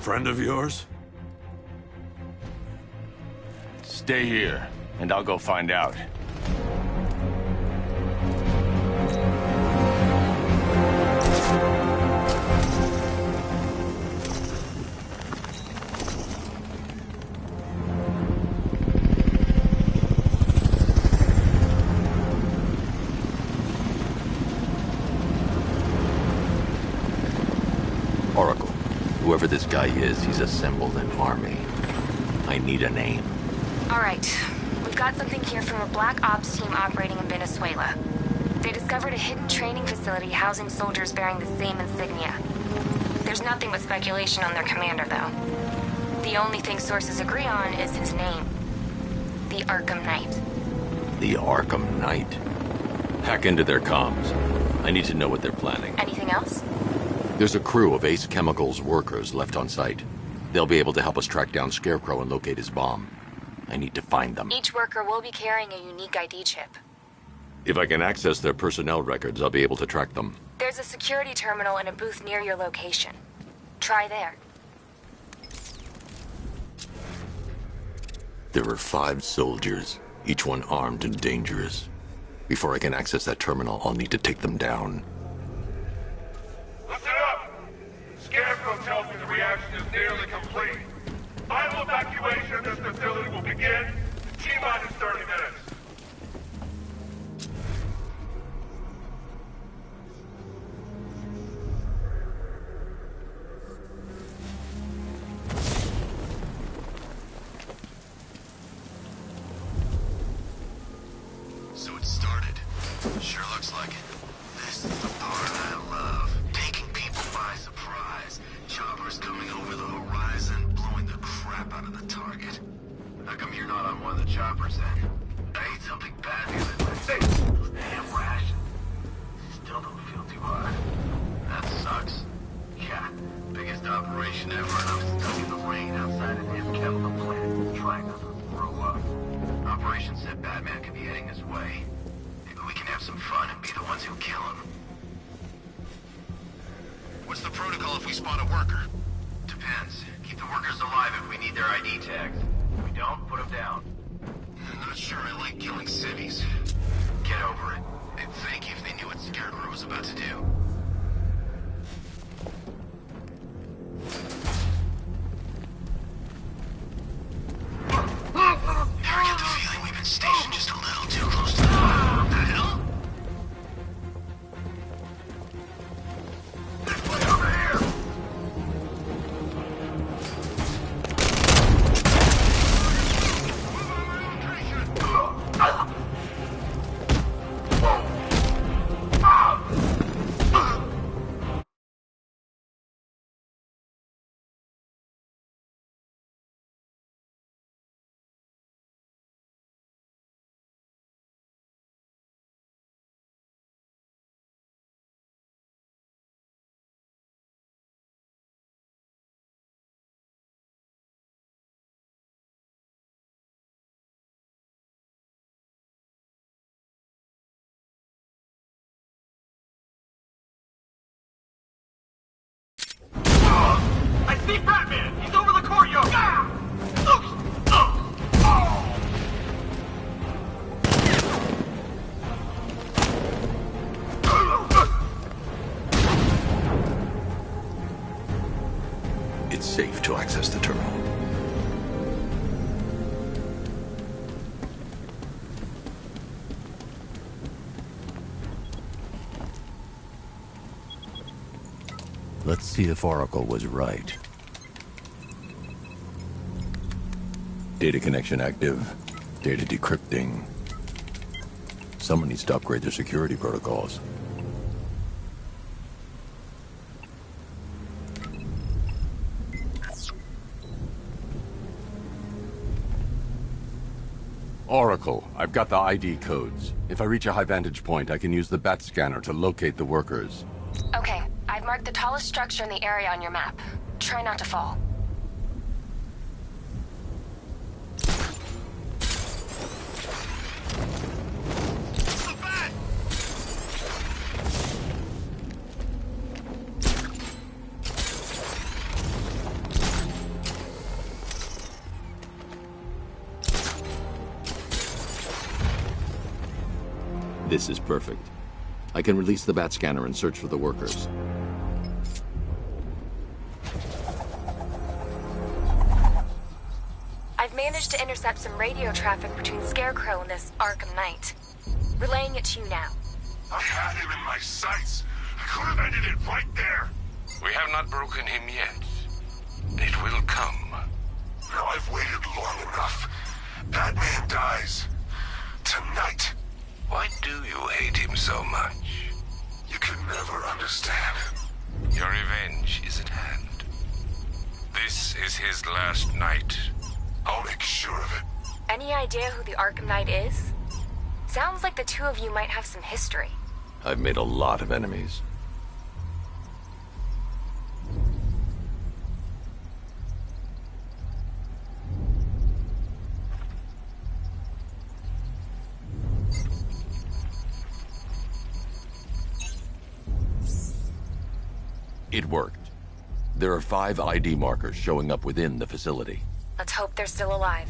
Friend of yours? Stay here, and I'll go find out. Whoever this guy is, he's assembled an army. I need a name. All right. We've got something here from a Black Ops team operating in Venezuela. They discovered a hidden training facility housing soldiers bearing the same insignia. There's nothing but speculation on their commander, though. The only thing sources agree on is his name. The Arkham Knight. The Arkham Knight? Hack into their comms. I need to know what they're planning. Anything else? There's a crew of Ace Chemicals workers left on site. They'll be able to help us track down Scarecrow and locate his bomb. I need to find them. Each worker will be carrying a unique ID chip. If I can access their personnel records, I'll be able to track them. There's a security terminal in a booth near your location. Try there. There are 5 soldiers, each one armed and dangerous. Before I can access that terminal, I'll need to take them down. Listen up! Scarecrow tells me the reaction is nearly complete. Final evacuation of this facility will begin in T-minus 30 minutes. So it started. Sure looks like it. This is the part I love. Taking people by surprise. Choppers coming over the horizon, blowing the crap out of the target. How come you're not on one of the choppers then? I ate something bad the other day. Damn ration. Still don't feel too hot. That sucks. Yeah, biggest operation ever, and I'm stuck in the rain outside a damn chemical plant, trying not to throw up. Operation said Batman could be heading this way. Maybe we can have have some fun and be the ones who kill him. What's the protocol if we spot a worker? Depends. Keep the workers alive if we need their ID tags. If we don't, put them down. I'm not sure I like killing civvies. Get over it. They'd thank you if they knew what Scarecrow was about to do. Never get the feeling we've been stationed just a little too close to the fire. What the hell? I see Batman! He's over the courtyard! It's safe to access the terminal. Let's see if Oracle was right. Data connection active. Data decrypting. Someone needs to upgrade their security protocols. Oracle, I've got the ID codes. If I reach a high vantage point, I can use the bat scanner to locate the workers. Okay, I've marked the tallest structure in the area on your map. Try not to fall. This is perfect. I can release the bat scanner and search for the workers. I've managed to intercept some radio traffic between Scarecrow and this Arkham Knight. Relaying it to you now. I had him in my sights. I could have ended it right there. We have not broken him yet. It will come. Now I've waited long enough. Batman dies. Tonight. Why do you hate him so much? You can never understand. Your revenge is at hand. This is his last night. I'll make sure of it. Any idea who the Arkham Knight is? Sounds like the two of you might have some history. I've made a lot of enemies. It worked. There are 5 ID markers showing up within the facility. Let's hope they're still alive.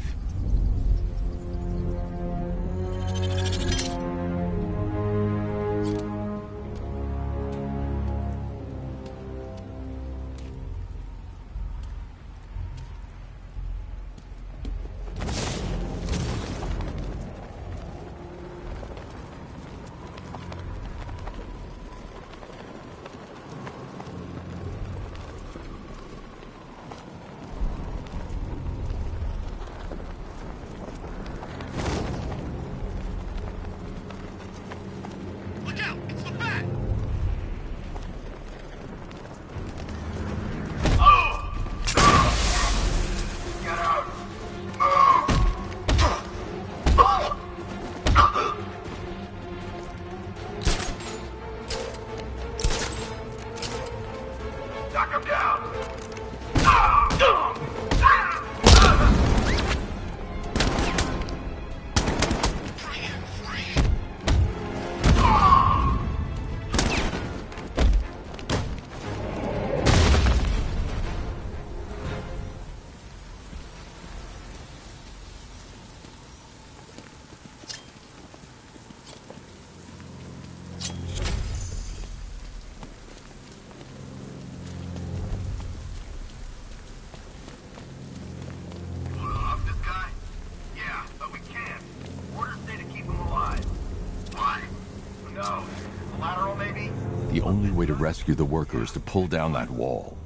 rescue the workers to pull down that wall.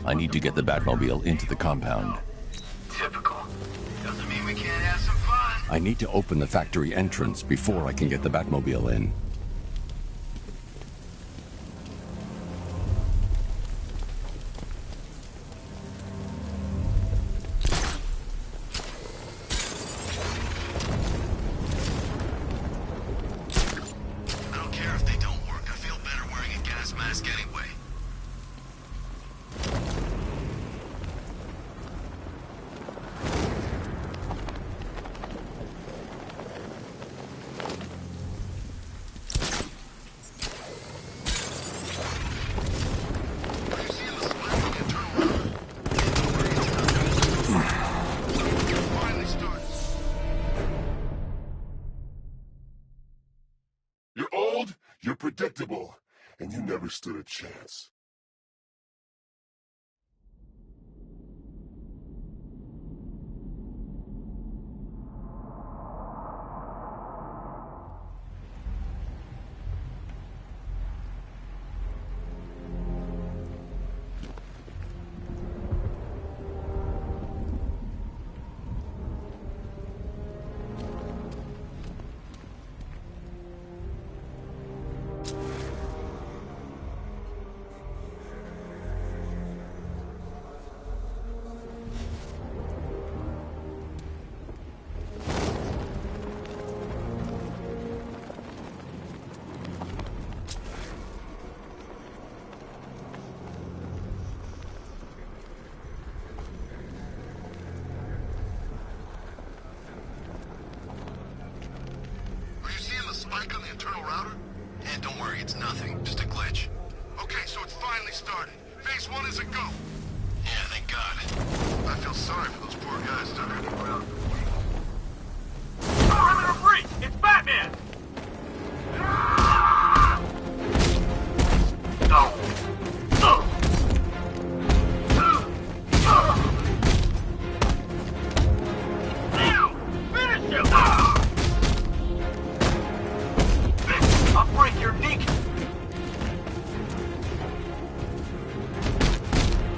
I need to get the Batmobile into the compound. Typical. Doesn't mean we can't have some fun. I need to open the factory entrance before I can get the Batmobile in. I don't care if they don't work. I feel better wearing a gas mask anyway. You're old, you're predictable, and you never stood a chance. Spike on the internal router? And don't worry, it's nothing. Just a glitch. Okay, so it's finally started. Phase 1 is a go. Yeah, thank God. I feel sorry for those poor guys stuck underground. Perimeter breach! It's Batman! Finish him! I'll break your neck!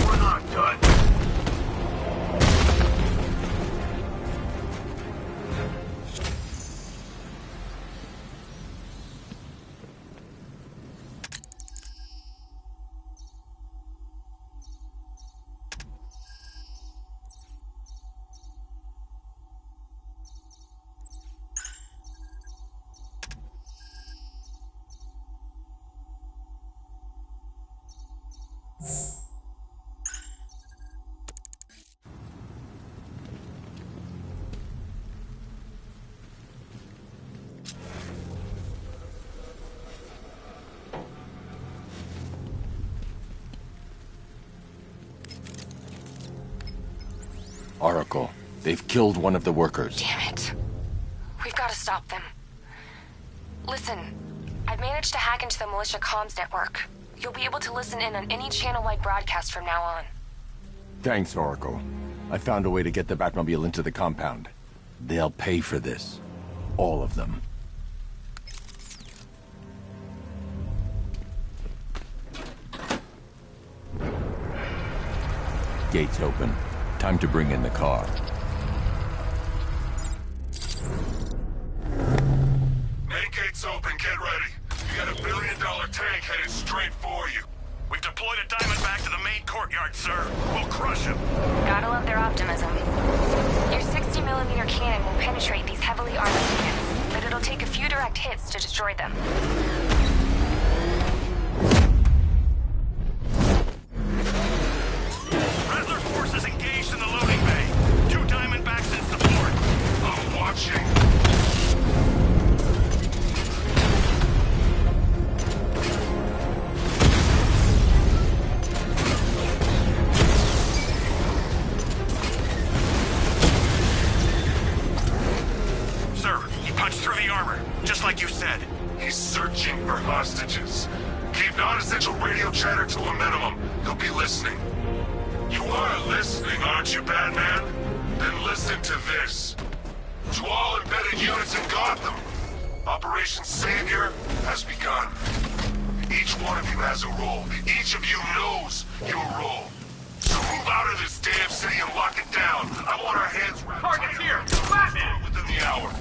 We're not done. Oracle, they've killed one of the workers. Damn it. We've got to stop them. Listen, I've managed to hack into the militia comms network. You'll be able to listen in on any channel-wide broadcast from now on. Thanks, Oracle. I found a way to get the Batmobile into the compound. They'll pay for this. All of them. Gates open. Time to bring in the car. Main gate's open, get ready. You got $1 billion tank headed straight for you. We've deployed a Diamondback to the main courtyard, sir. We'll crush him. Gotta love their optimism. Your 60mm cannon will penetrate these heavily armored units, but it'll take a few direct hits to destroy them. Rattler's forces engaged in the loading bay. 2 Diamondbacks in support. I'm watching. Sir, he punched through the armor, just like you said. He's searching for hostages. Keep non-essential radio chatter to a minimum. He'll be listening. You are listening, aren't you, Batman? Then listen to this. To all embedded units in Gotham, Operation Savior has begun. Each one of you has a role. Each of you knows your role. So move out of this damn city and lock it down. I want our hands wrapped. Target's here! Batman! Within the hour.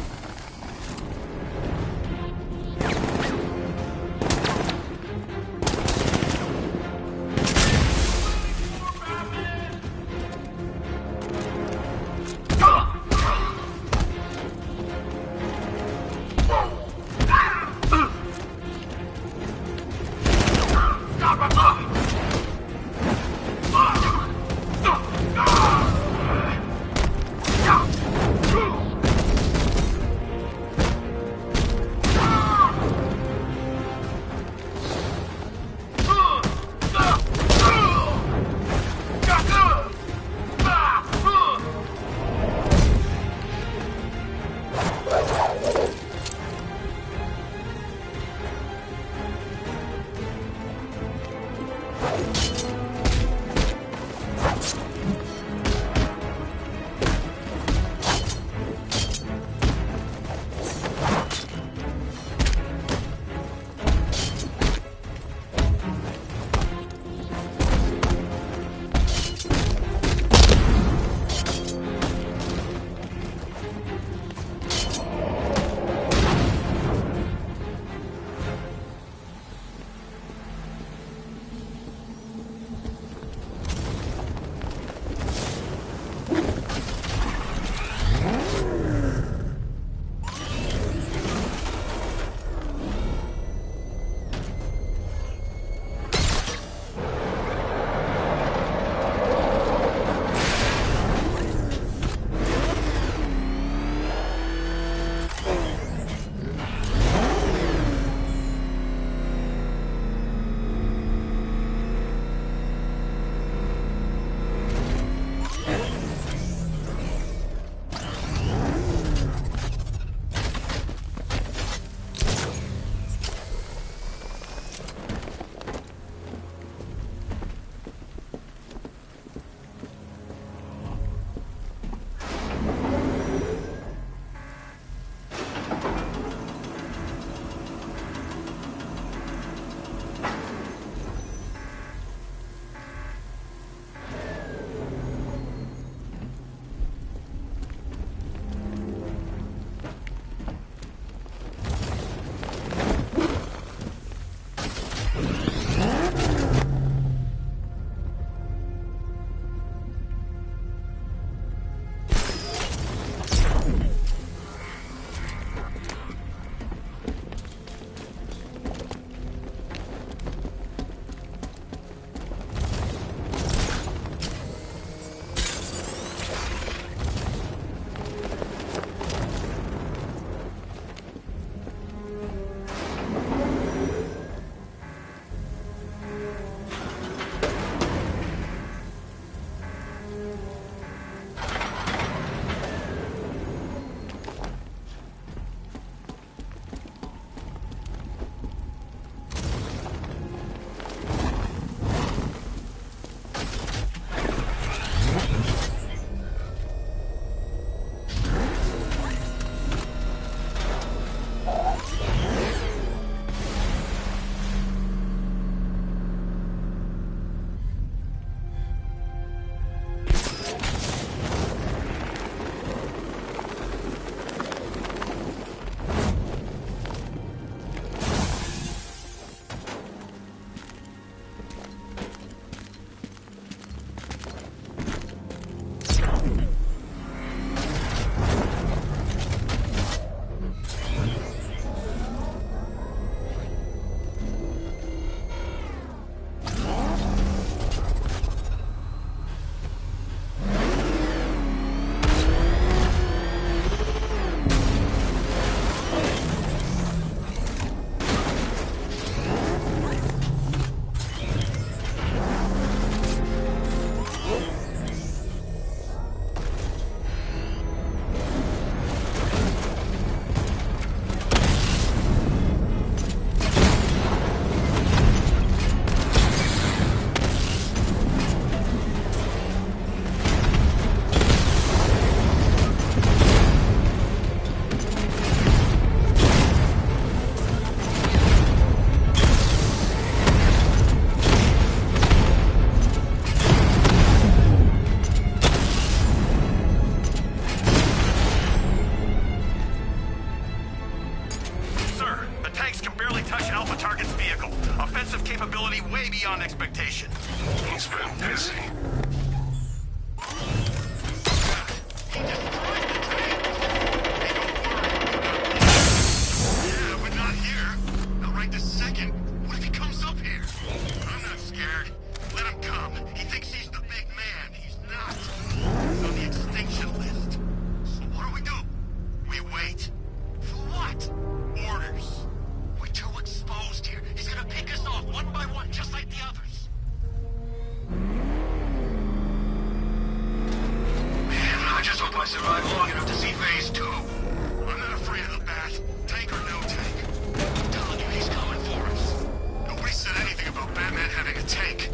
I survive long enough to see phase 2. I'm not afraid of the bat, tank or no tank. I'm telling you, he's coming for us. Nobody said anything about Batman having a tank.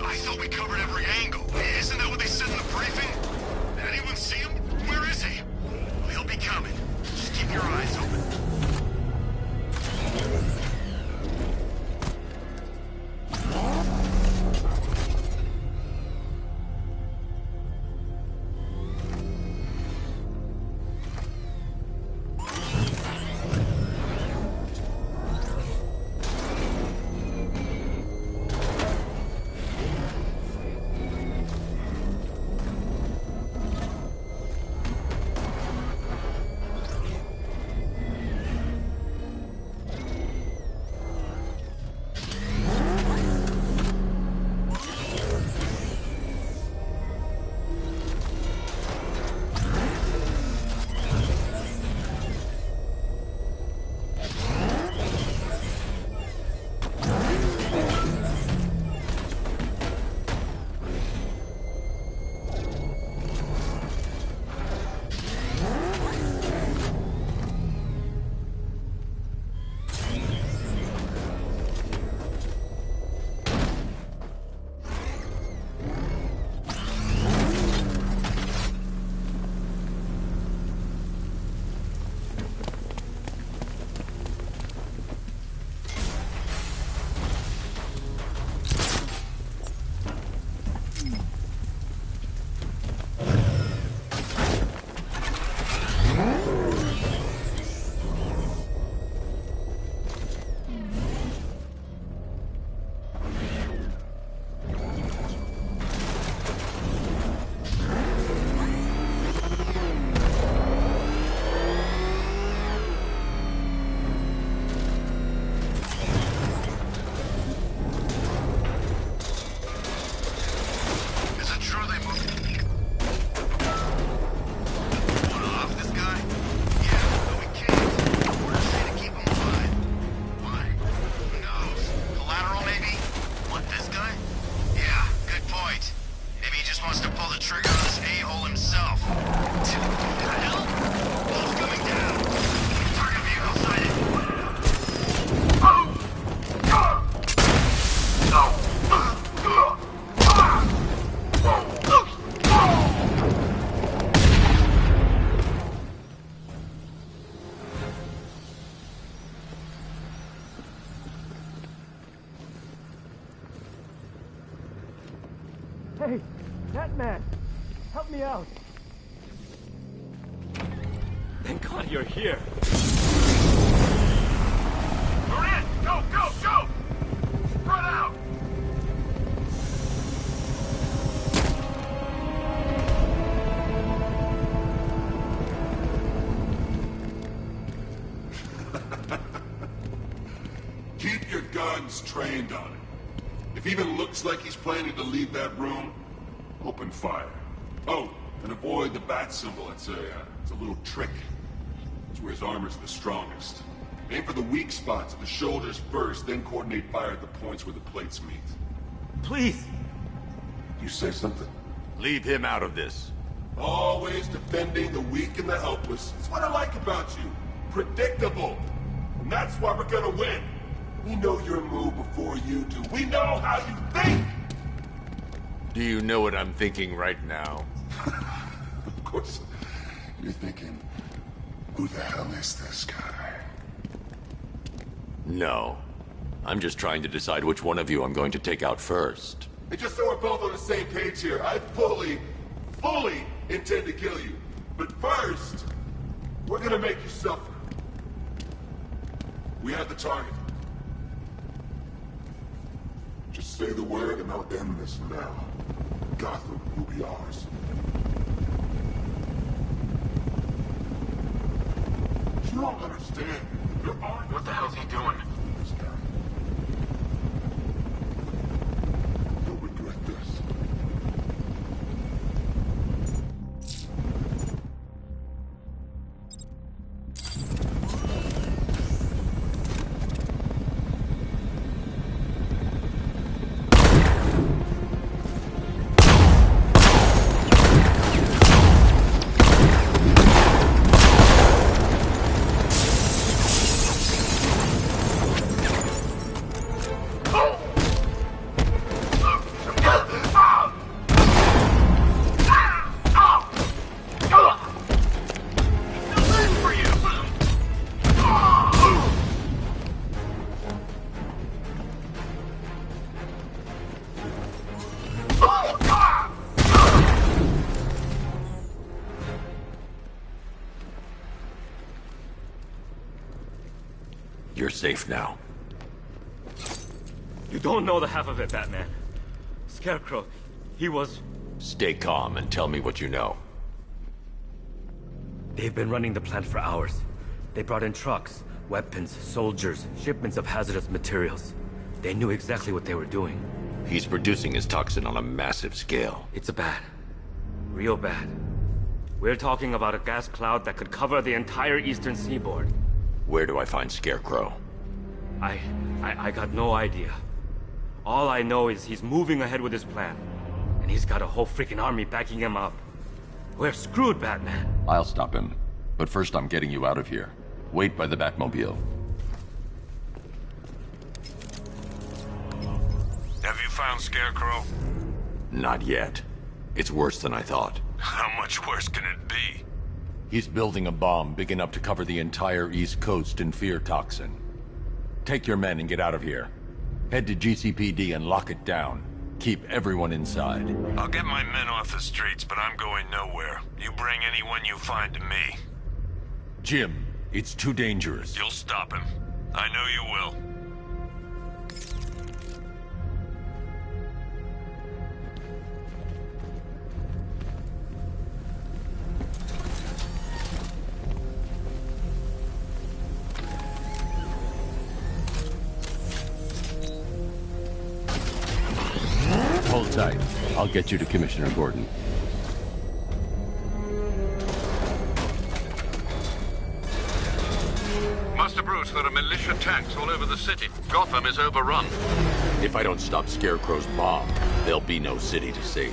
I thought we covered every angle. Isn't that what they said in the briefing? Anyone see him? Where is he? He'll be coming. Just keep your eyes open. Hey, Batman! Help me out! Thank God you're here. We're in! Go, go, go! Spread out! Keep your guns trained on him. If he even looks like he's planning to leave that room, open fire. Oh, and avoid the bat symbol. It's a little trick. It's where his armor's the strongest. Aim for the weak spots at the shoulders first, then coordinate fire at the points where the plates meet. Please! You say something? Leave him out of this. Always defending the weak and the helpless. It's what I like about you. Predictable. And that's why we're gonna win. We know your move before you do. We know how you think! Do you know what I'm thinking right now? Of course. You're thinking, who the hell is this guy? No. I'm just trying to decide which one of you I'm going to take out first. And just so we're both on the same page here, I fully intend to kill you. But first, we're gonna make you suffer. We have the target. Just say the word and I'll end this now. Gotham will be ours. You don't understand. There aren't... What the hell's he doing? This guy. You'll regret this. You're safe now. You don't know the half of it, Batman. Scarecrow, he was... Stay calm and tell me what you know. They've been running the plant for hours. They brought in trucks, weapons, soldiers, shipments of hazardous materials. They knew exactly what they were doing. He's producing his toxin on a massive scale. It's bad. Real bad. We're talking about a gas cloud that could cover the entire eastern seaboard. Where do I find Scarecrow? I got no idea. All I know is he's moving ahead with his plan. And he's got a whole freaking army backing him up. We're screwed, Batman. I'll stop him. But first I'm getting you out of here. Wait by the Batmobile. Have you found Scarecrow? Not yet. It's worse than I thought. How much worse can it be? He's building a bomb big enough to cover the entire East Coast in fear toxin. Take your men and get out of here. Head to GCPD and lock it down. Keep everyone inside. I'll get my men off the streets, but I'm going nowhere. You bring anyone you find to me. Jim, it's too dangerous. You'll stop him. I know you will. Hold tight. I'll get you to Commissioner Gordon. Master Bruce, there are militia tanks all over the city. Gotham is overrun. If I don't stop Scarecrow's bomb, there'll be no city to save.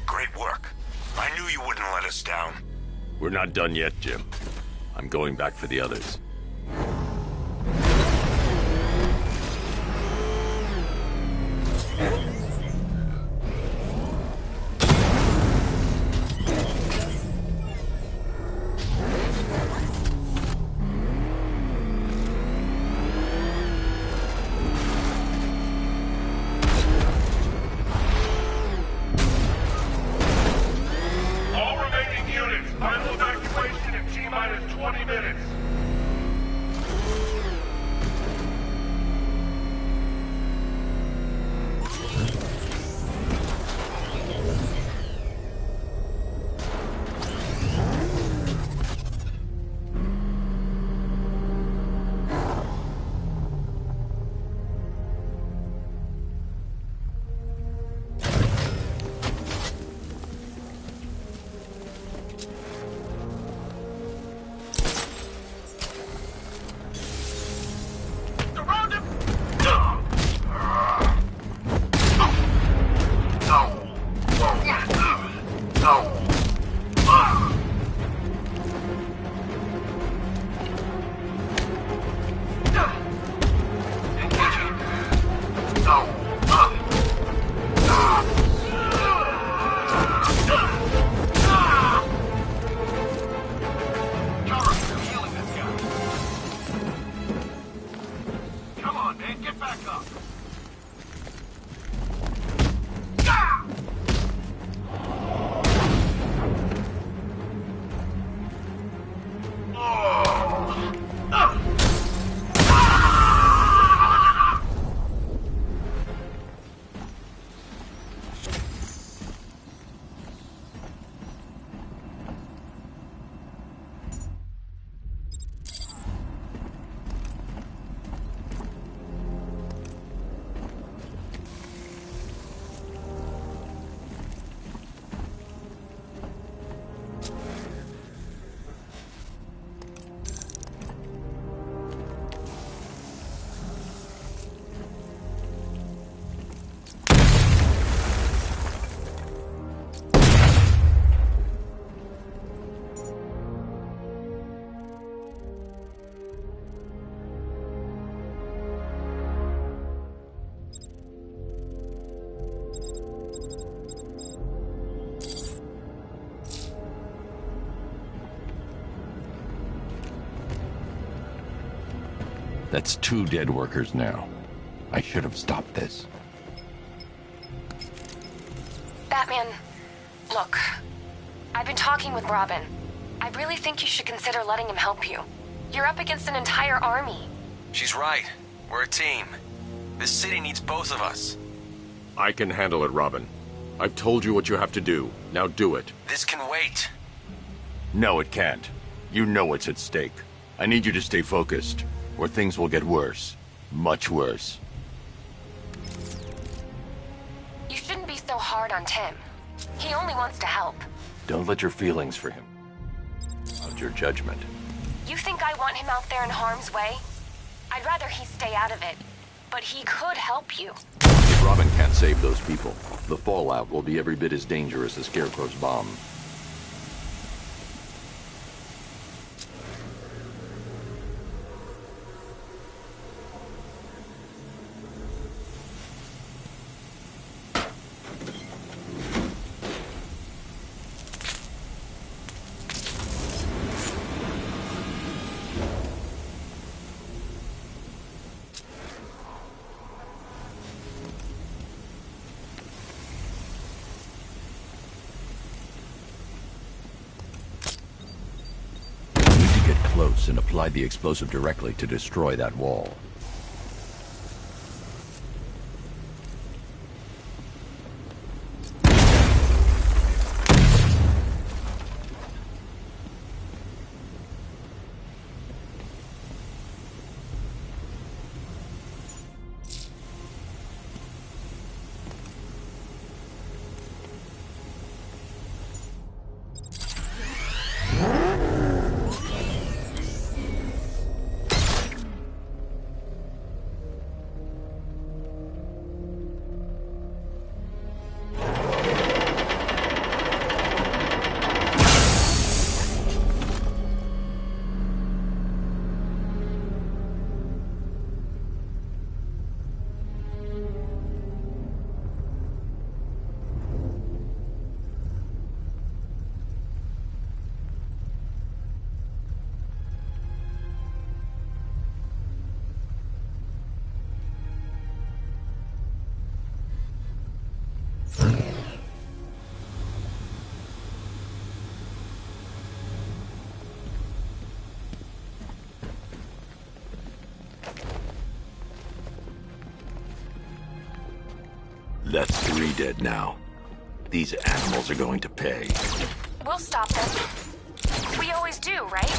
Great work. I knew you wouldn't let us down. We're not done yet, Jim. I'm going back for the others. All remaining units, final evacuation in T-minus 20 minutes. Surround him! Come on, man, get back up! That's 2 dead workers now. I should have stopped this. Batman, look. I've been talking with Robin. I really think you should consider letting him help you. You're up against an entire army. She's right. We're a team. This city needs both of us. I can handle it, Robin. I've told you what you have to do. Now do it. This can wait. No, it can't. You know what's at stake. I need you to stay focused, or things will get worse. Much worse. You shouldn't be so hard on Tim. He only wants to help. Don't let your feelings for him cloud your judgment. You think I want him out there in harm's way? I'd rather he stay out of it. But he could help you. If Robin can't save those people, the fallout will be every bit as dangerous as Scarecrow's bomb. Close and apply the explosive directly to destroy that wall. That's 3 dead now. These animals are going to pay. We'll stop them. We always do, right?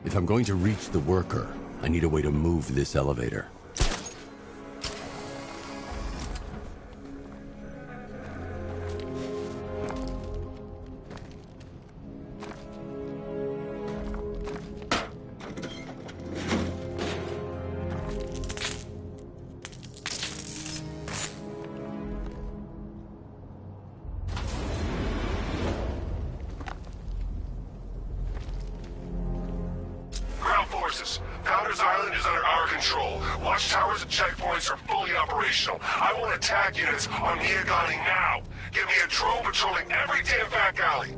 If I'm going to reach the worker, I need a way to move this elevator. Founders Island is under our control. Watchtowers and checkpoints are fully operational. I want attack units on Miagani now. Get me a drone patrolling every damn back alley.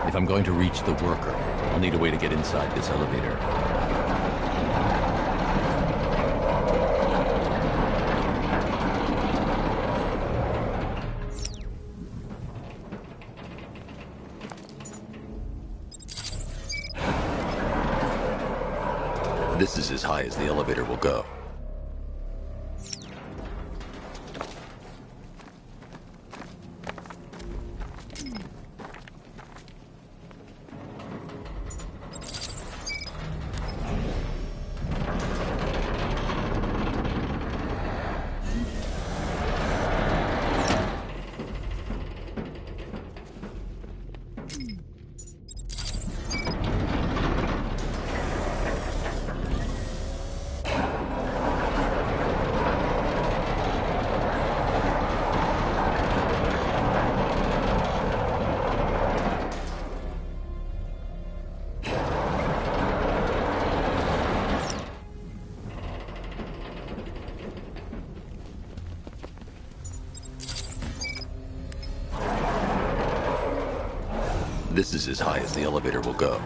If I'm going to reach the worker, I'll need a way to get inside this elevator. This is as high as the elevator will go. This is as high as the elevator will go.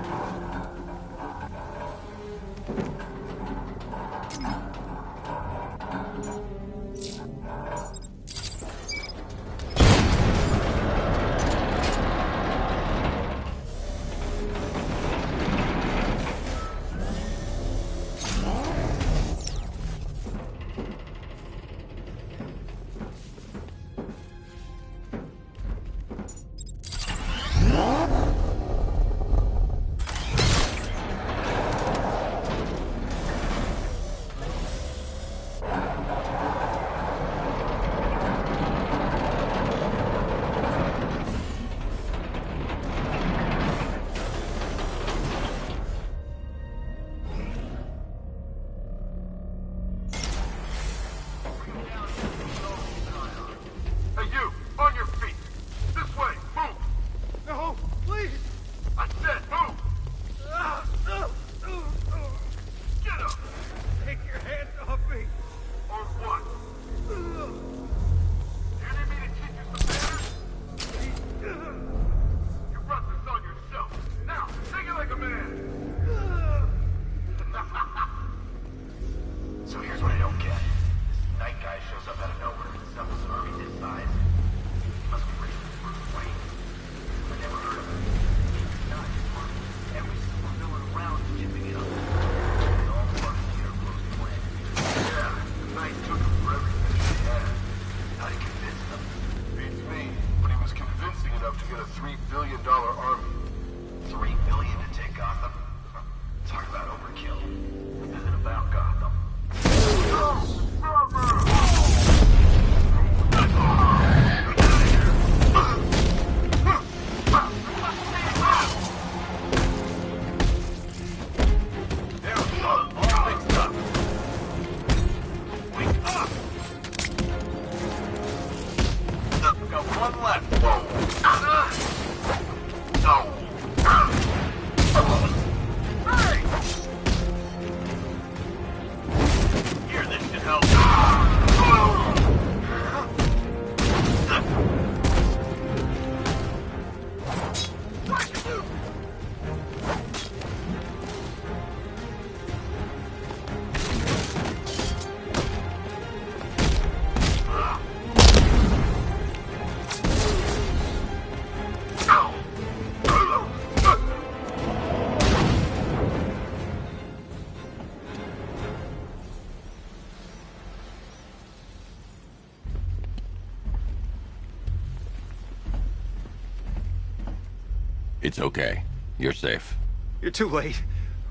It's okay. You're safe. You're too late.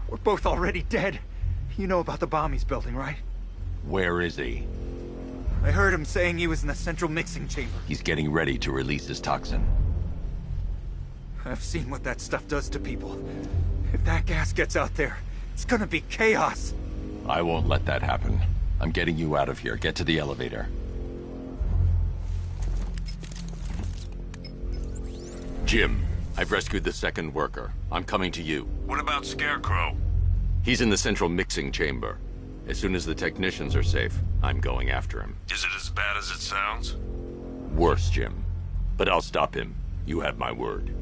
We're both already dead. You know about the bomb he's building, right? Where is he? I heard him saying he was in the central mixing chamber. He's getting ready to release his toxin. I've seen what that stuff does to people. If that gas gets out there, it's gonna be chaos. I won't let that happen. I'm getting you out of here. Get to the elevator. Jim, I've rescued the second worker. I'm coming to you. What about Scarecrow? He's in the central mixing chamber. As soon as the technicians are safe, I'm going after him. Is it as bad as it sounds? Worse, Jim. But I'll stop him. You have my word.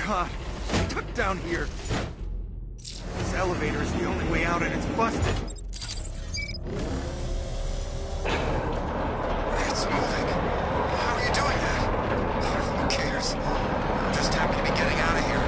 God, stuck down here. This elevator is the only way out and it's busted. It's moving. How are you doing that? Who cares? I'm just happy to be getting out of here.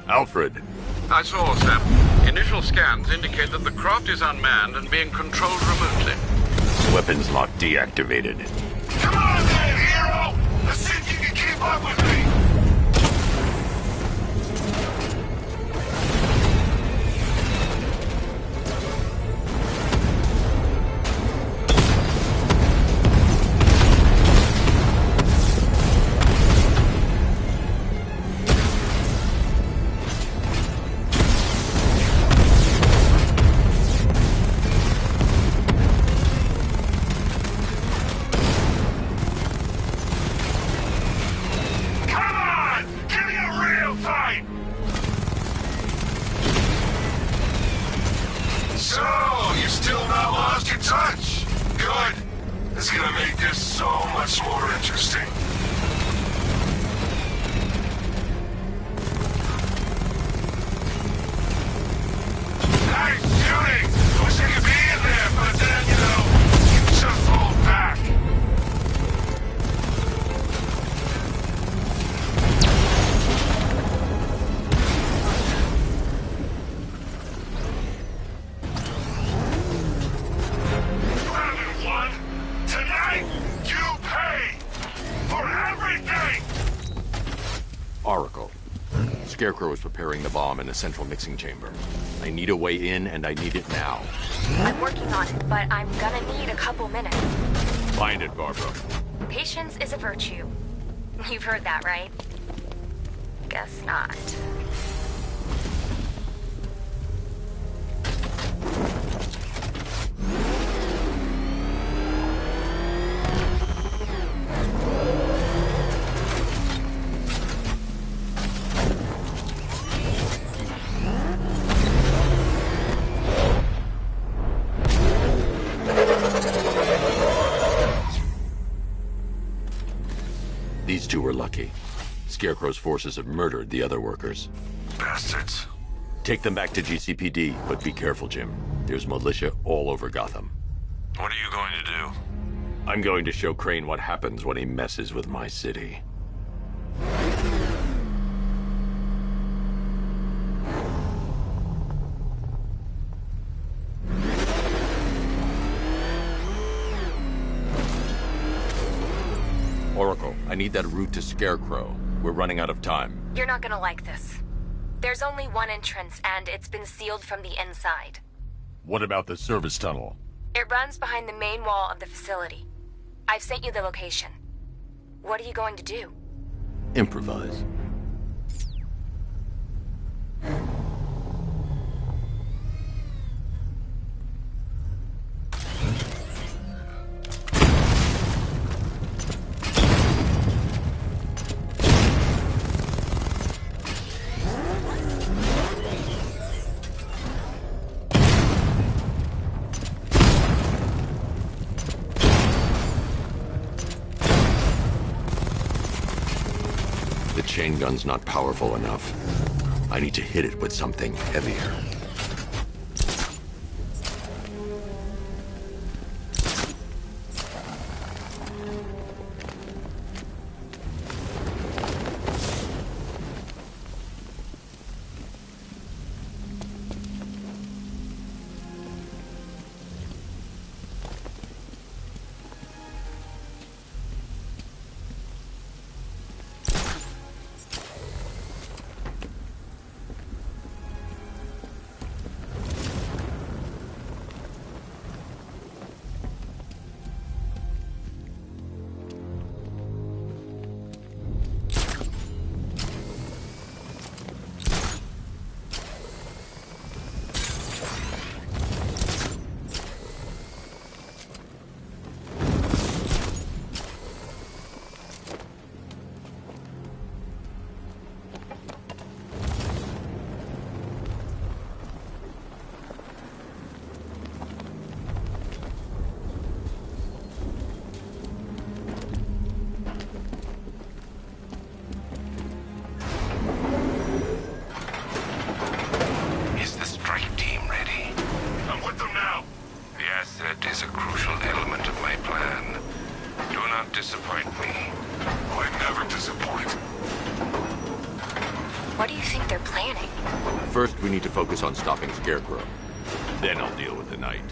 Alfred. I saw, Sam. Initial scans indicate that the craft is unmanned and being controlled remotely. Weapons lock deactivated. Come on then, hero! Let's see if you can keep up with me! Scarecrow is preparing the bomb in the central mixing chamber. I need a way in, and I need it now. I'm working on it, but I'm gonna need a couple minutes. Find it, Barbara. Patience is a virtue. You've heard that, right? Guess not. These two were lucky. Scarecrow's forces have murdered the other workers. Bastards. Take them back to GCPD, but be careful, Jim. There's militia all over Gotham. What are you going to do? I'm going to show Crane what happens when he messes with my city. Oracle, I need that route to Scarecrow. We're running out of time. You're not gonna like this. There's only one entrance, and it's been sealed from the inside. What about the service tunnel? It runs behind the main wall of the facility. I've sent you the location. What are you going to do? Improvise. Chain gun's not powerful enough. I need to hit it with something heavier. crucial element of my plan. Do not disappoint me. I never disappoint. What do you think they're planning? First, we need to focus on stopping Scarecrow. Then I'll deal with the Knight.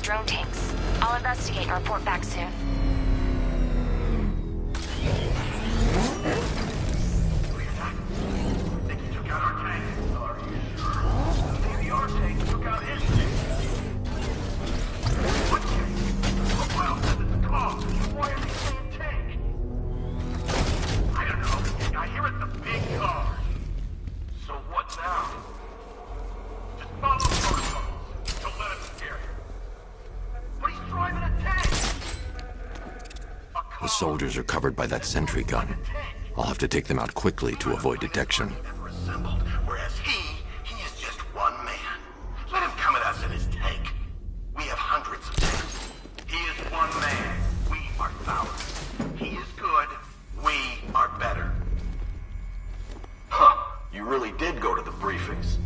Drone tanks. I'll investigate and report back soon. Think he took out our tank? Are you sure? Maybe our tank took out his tank. What tank? Oh, well, says it's a car. Why are they saying tank? I don't know. I hear it's a big car. So what now? Just follow the protocols. Don't let him scare you. But he's driving a tank! The soldiers are covered by that sentry gun. I'll have to take them out quickly to avoid detection. Assembled, whereas he is just one man. Let him come at us in his tank. We have hundreds of tanks. He is one man. We are thousands. He is good. We are better. Huh. You really did go to the briefings.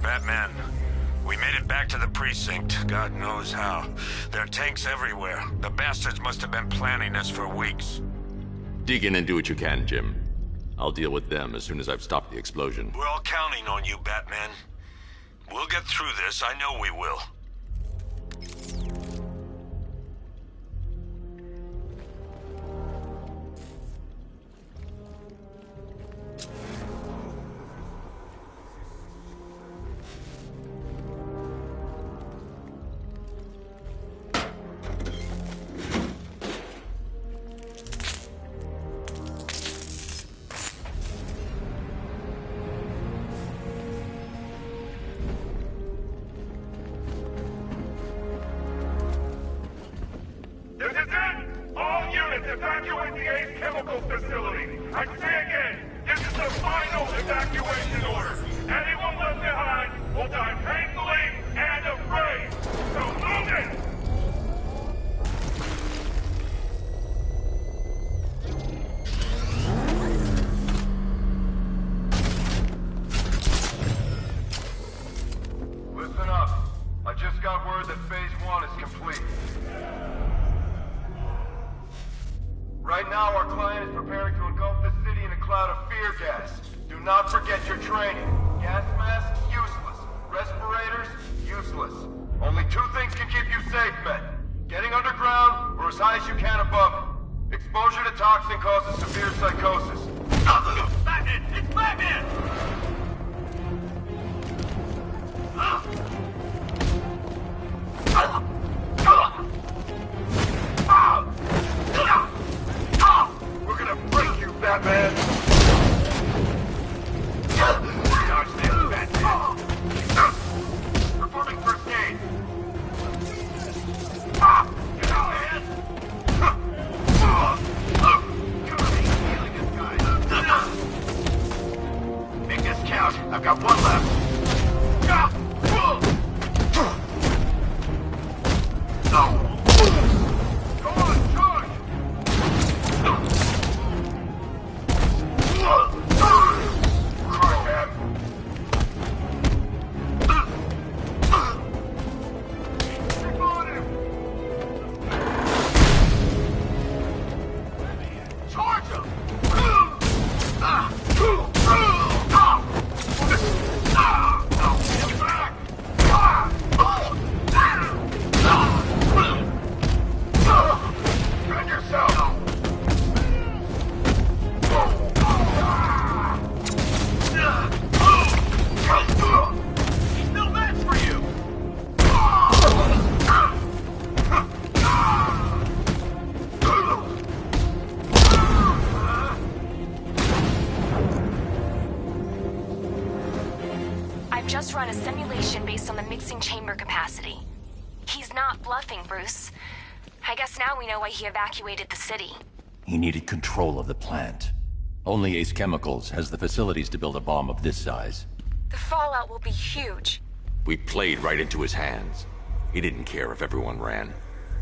Batman, we made it back to the precinct, God knows how. There are tanks everywhere. The bastards must have been planning this for weeks. Dig in and do what you can, Jim. I'll deal with them as soon as I've stopped the explosion. We're all counting on you, Batman. We'll get through this, I know we will. This is it! All units evacuate the Ace Chemical Facility! I say again, this is the final evacuation order! Anyone left behind will die painfully and afraid! So move it! Listen up. I just got word that Phase 1 is complete. Right now, our client is preparing to engulf the city in a cloud of fear gas. Do not forget your training. Gas masks, useless. Respirators, useless. Only two things can keep you safe, men. Getting underground, or as high as you can above it. Exposure to toxin causes severe psychosis. Batman! It's Batman! We're gonna break you, Batman! Dodge this, Batman! just run a simulation based on the mixing chamber capacity. He's not bluffing, Bruce. I guess now we know why he evacuated the city. He needed control of the plant. Only Ace Chemicals has the facilities to build a bomb of this size. The fallout will be huge. We played right into his hands. He didn't care if everyone ran.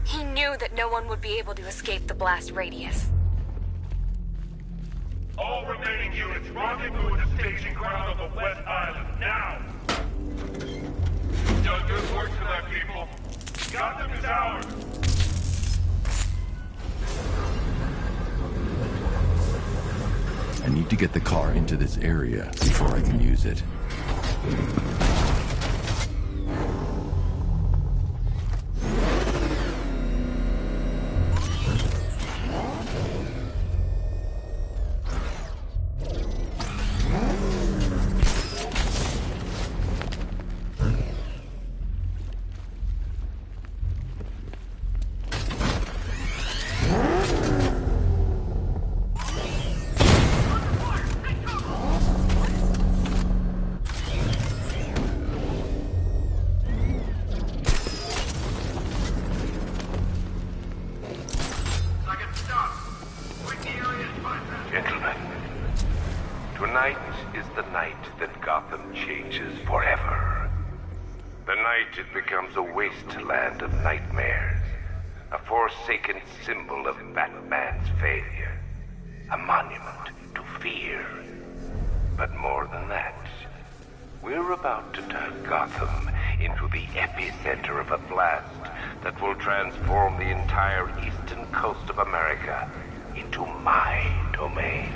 He knew that no one would be able to escape the blast radius. All remaining units rendezvous at the staging ground on the West Island, now! Done good work for that, people. Gotham is ours! I need to get the car into this area before I can use it. Tonight is the night that Gotham changes forever. The night it becomes a wasteland of nightmares. A forsaken symbol of Batman's failure. A monument to fear. But more than that, we're about to turn Gotham into the epicenter of a blast that will transform the entire eastern coast of America into my domain.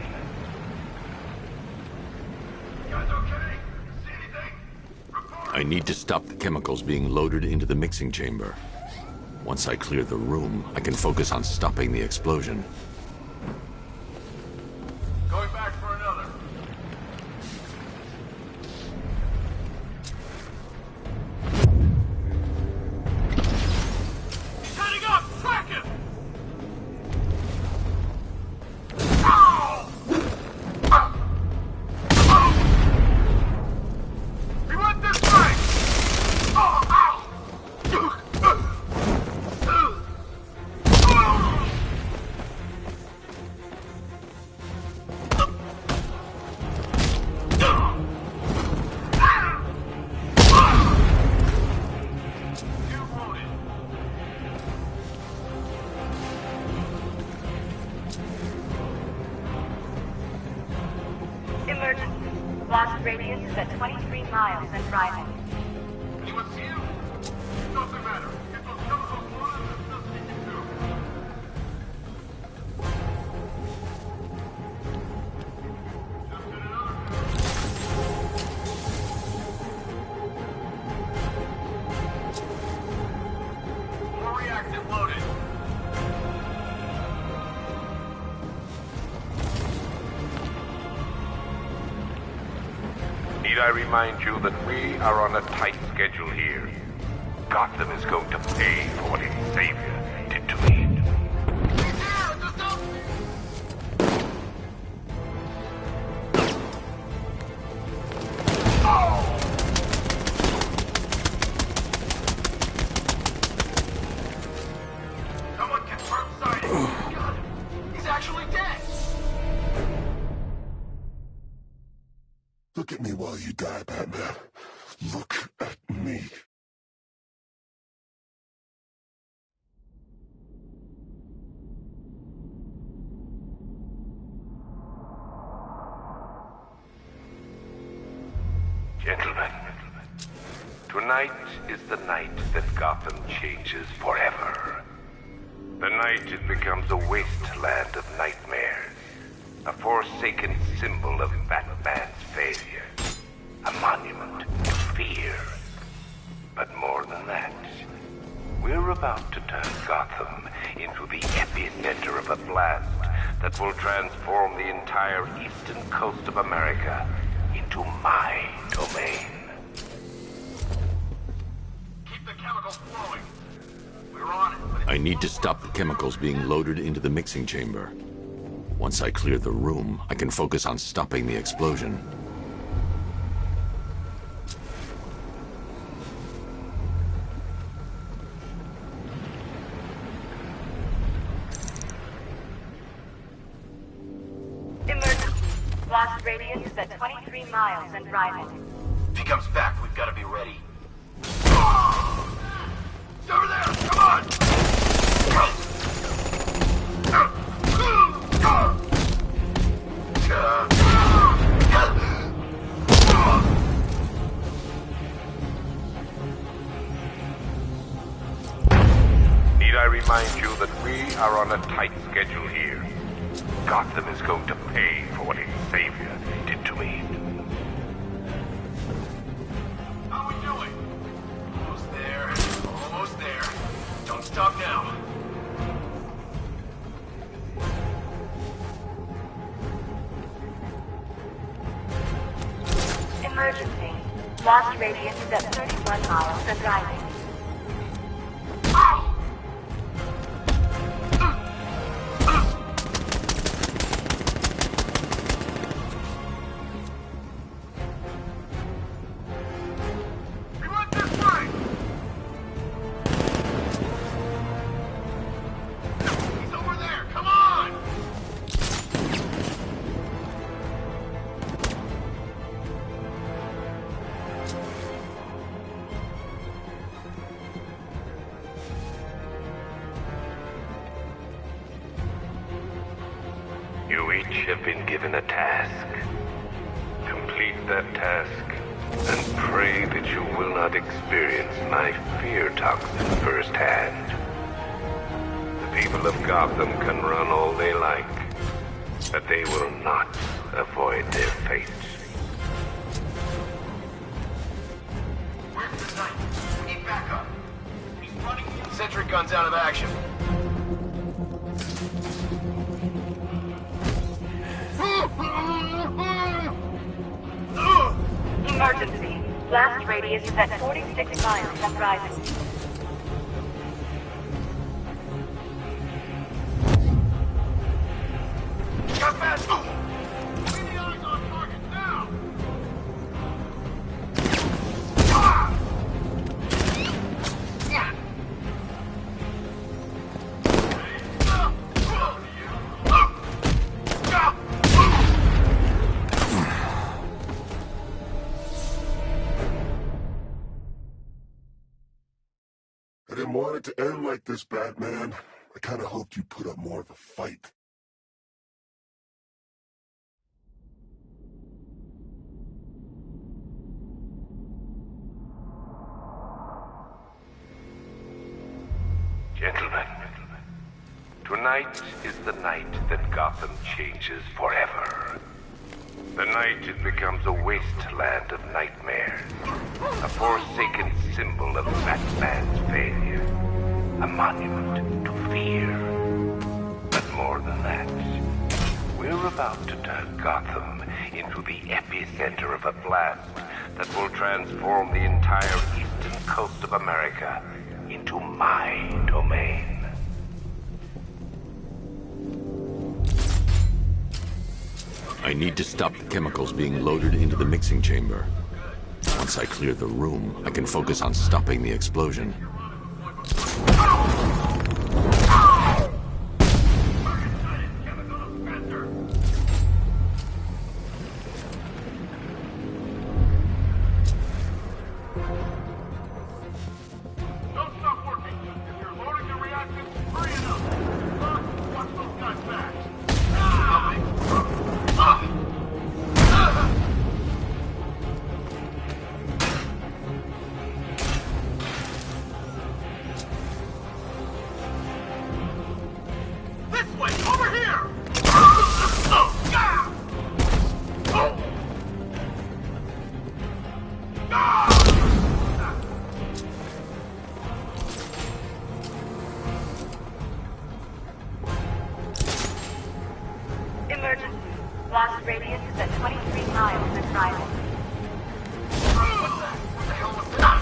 I need to stop the chemicals being loaded into the mixing chamber. Once I clear the room, I can focus on stopping the explosion. Going back for another. He's heading up! Track him! Ow! He went this way! Oh, ow! Emergency. Blast radius is at 23 miles and rising. He wants you? Doesn't matter. Get those chemicals loaded and stuff sticking through. More reactive loaded. Need I remind you that we are on a tight schedule here? Gotham is going to pay for what its savior did to me. Someone confirm sighting. God, he's actually dead. Look at me while you die, Batman. Look at me. Gentlemen, tonight is the night that Gotham changes forever. The night it becomes a wasteland of nightmares. A forsaken symbol of Batman's failure. A monument to fear. But more than that, we're about to turn Gotham into the epicenter of a blast that will transform the entire eastern coast of America into my domain. Keep the chemicals flowing. We're on it. I need to stop the chemicals being loaded into the mixing chamber. Once I clear the room, I can focus on stopping the explosion. Blast radius is at 23 miles and rising. If he comes back, we've got to be ready. It's over there! Come on! Need I remind you that we are on a tight schedule here? Gotham is going to pay for what its savior did to me. How we doing? Almost there. Almost there. Don't stop now. Emergency. Blast radius is at 31 miles and rising. You each have been given a task. Complete that task, and pray that you will not experience my fear toxin firsthand. The people of Gotham can run all they like, but they will not avoid their fate. Where's the knight? We need backup. He's running. Sentry gun's out of action. Emergency. Blast radius is at 46 miles and rising. Got fast! Bring the eyes on target now! I didn't want it to end like this, Batman. I kinda hoped you'd put up more of a fight. Gentlemen, tonight is the night that Gotham changes forever. The night it becomes a wasteland of nightmares, a forsaken symbol of Batman's failure, a monument to fear. But more than that, we're about to turn Gotham into the epicenter of a blast that will transform the entire eastern coast of America into my domain. I need to stop the chemicals being loaded into the mixing chamber. Once I clear the room, I can focus on stopping the explosion. Don't stop working. If you're loading your reactors, hurry it up. Look, watch those guys back. This way, over here! Emergency. Blast radius is at 23 miles and rising. What the hell was that?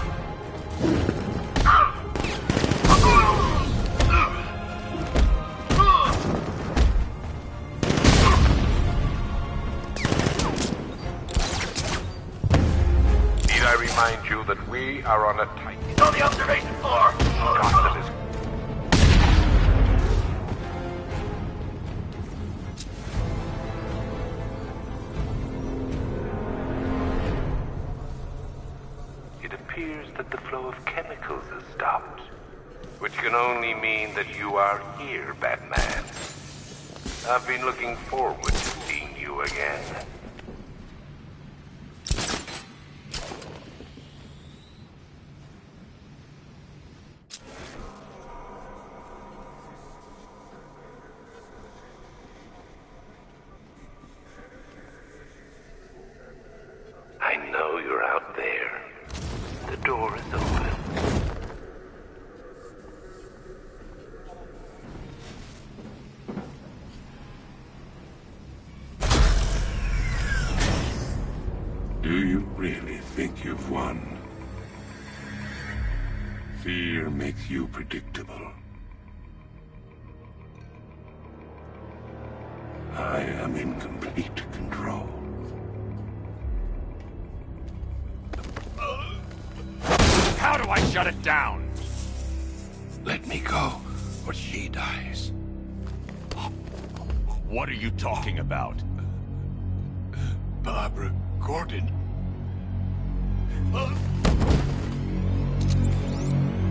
Need I remind you that we are on a tight... He's on the observation floor! Gotham is... that the flow of chemicals has stopped. Which can only mean that you are here, Batman. I've been looking forward to seeing you again. I know you're out there. The door is open. Do you really think you've won? Fear makes you predictable. I am in complete control. How do I shut it down? Let me go, or she dies. What are you talking about? Barbara Gordon.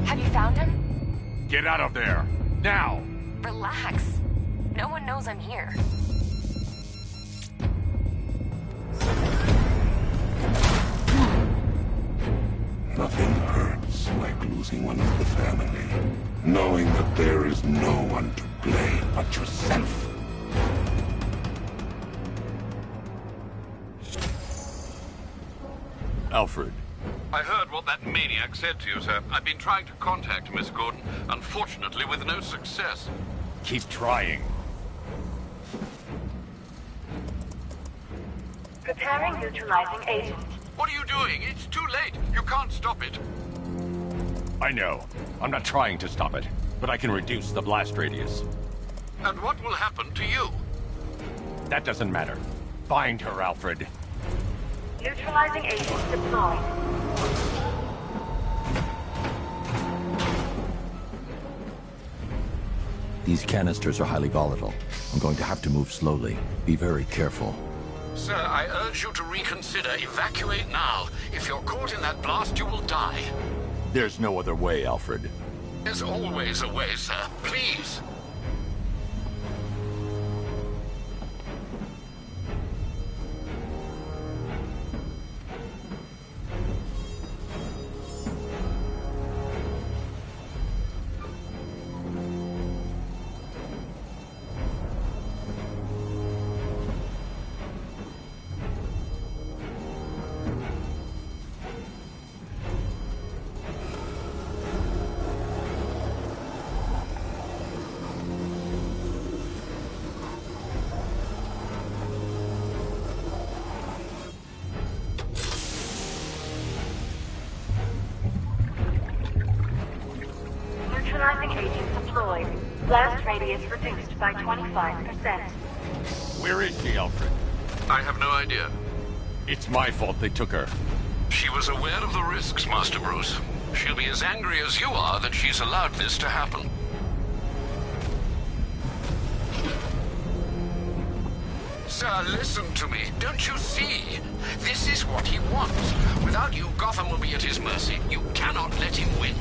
Have you found him? Get out of there, now! Relax. No one knows I'm here. Nothing hurts like losing one of the family. Knowing that there is no one to blame but yourself. Alfred. I heard what that maniac said to you, sir. I've been trying to contact Miss Gordon, unfortunately with no success. Keep trying. Preparing neutralizing agent. What are you doing? It's too late. You can't stop it. I know. I'm not trying to stop it, but I can reduce the blast radius. And what will happen to you? That doesn't matter. Find her, Alfred. Neutralizing agent deployed. These canisters are highly volatile. I'm going to have to move slowly. Be very careful. Sir, I urge you to reconsider. Evacuate now. If you're caught in that blast, you will die. There's no other way, Alfred. There's always a way, sir. Please. Neutralizing agent deployed. Blast radius reduced by 25%. Where is she, Alfred? I have no idea. It's my fault they took her. She was aware of the risks, Master Bruce. She'll be as angry as you are that she's allowed this to happen. Sir, listen to me. Don't you see? This is what he wants. Without you, Gotham will be at his mercy. You cannot let him win.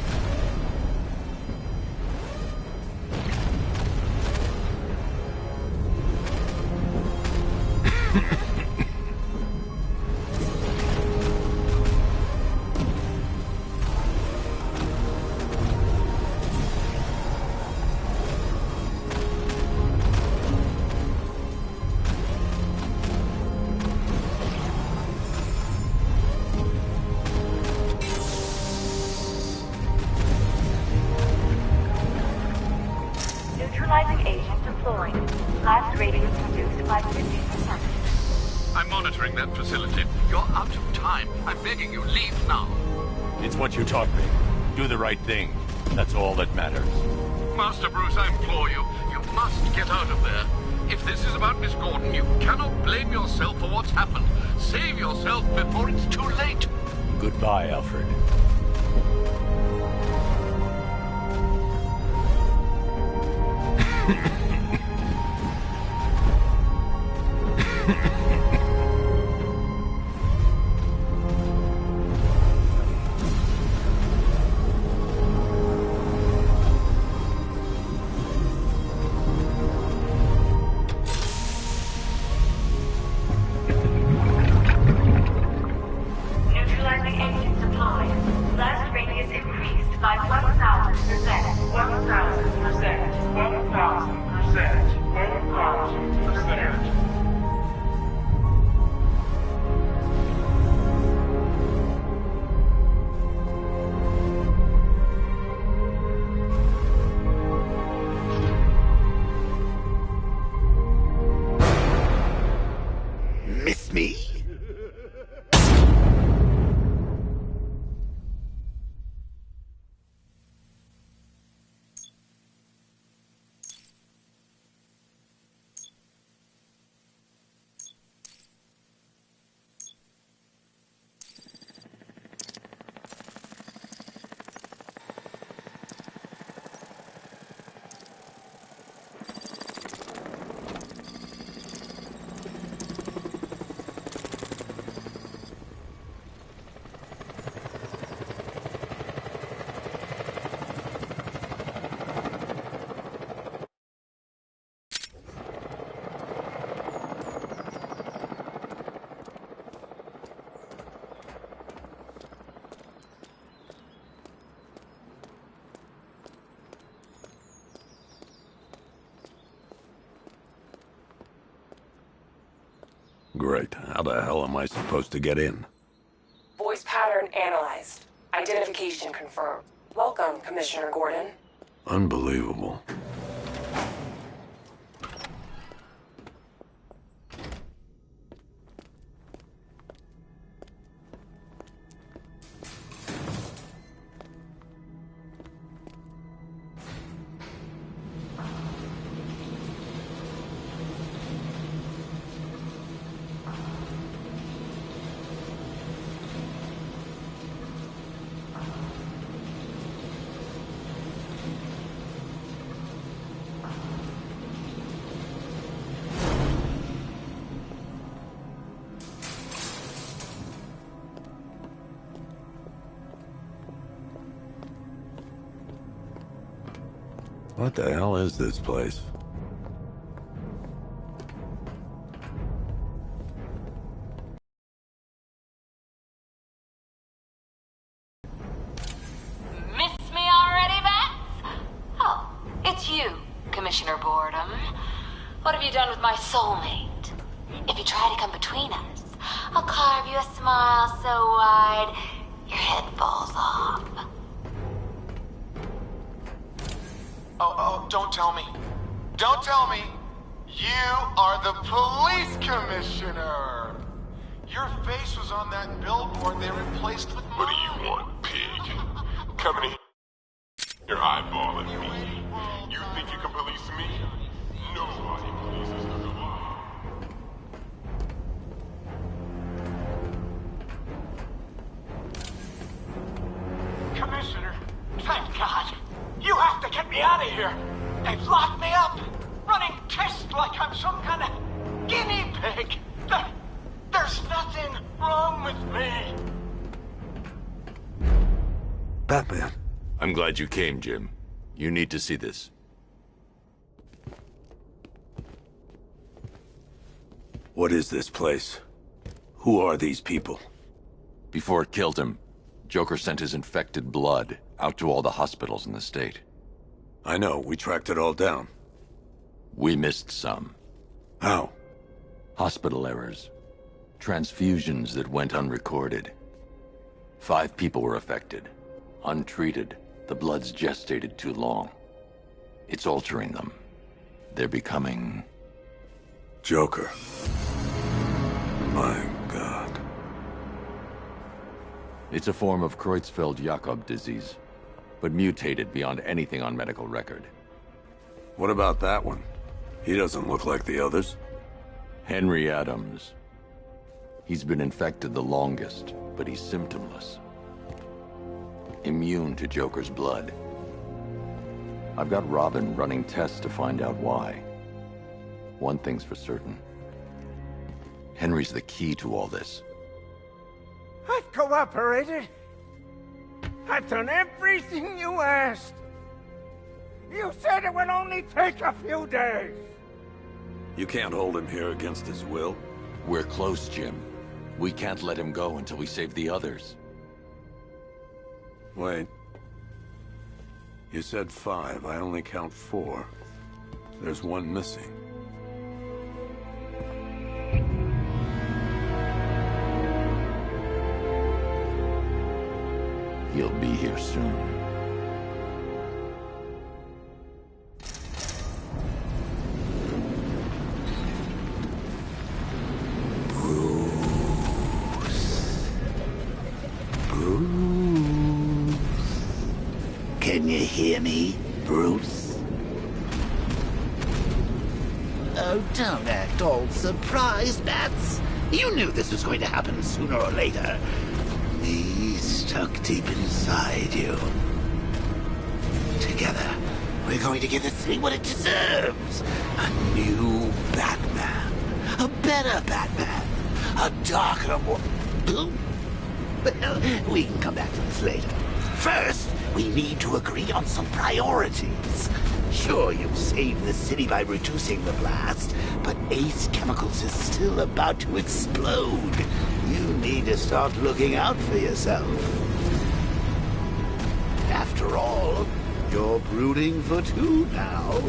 Neutralizing agent deployed. Blast radius reduced by 50%. I'm monitoring that facility. You're out of time. I'm begging you, leave now. It's what you taught me. Do the right thing. That's all that matters. Master Bruce, I implore you, you must get out of there. If this is about Miss Gordon, you cannot blame yourself for what's happened. Save yourself before it's too late. Goodbye, Alfred. Great. How the hell am I supposed to get in? Voice pattern analyzed. Identification confirmed. Welcome, Commissioner Gordon. Unbelievable. What the hell is this place? Miss me already, Bats? Oh, it's you, Commissioner Boredom. What have you done with my soulmate? If you try to come between us, I'll carve you a smile so wide, your head falls off. Oh, don't tell me. Don't tell me. You are the police commissioner. Your face was on that billboard they replaced with mine. What do you want, pig? Coming in here eyeballing me. You think you can police me? Nobody polices the law. Commissioner, thank God. You have to get me out of here. They've locked me up, running tests like I'm some kind of guinea pig. There's nothing wrong with me. Batman. I'm glad you came, Jim. You need to see this. What is this place? Who are these people? Before it killed him, Joker sent his infected blood out to all the hospitals in the state. I know, we tracked it all down. We missed some. How? Hospital errors. Transfusions that went unrecorded. 5 people were affected. Untreated, the blood's gestated too long. It's altering them. They're becoming... Joker. My God. It's a form of Creutzfeldt-Jakob disease, but mutated beyond anything on medical record. What about that one? He doesn't look like the others. Henry Adams. He's been infected the longest, but he's symptomless. Immune to Joker's blood. I've got Robin running tests to find out why. One thing's for certain. Henry's the key to all this. I've cooperated. I've done everything you asked. You said it would only take a few days. You can't hold him here against his will. We're close, Jim. We can't let him go until we save the others. Wait. You said 5. I only count 4. There's one missing. He'll be here soon. Can you hear me, Bruce? Oh, don't act all surprised, Bats. You knew this was going to happen sooner or later. Me stuck deep inside you. Together, we're going to give this city what it deserves. A new Batman. A better Batman. A darker, more... Well, we can come back to this later. First, we need to agree on some priorities. Sure, you've saved the city by reducing the blast, but Ace Chemicals is still about to explode. You need to start looking out for yourself. After all, you're brooding for 2 now.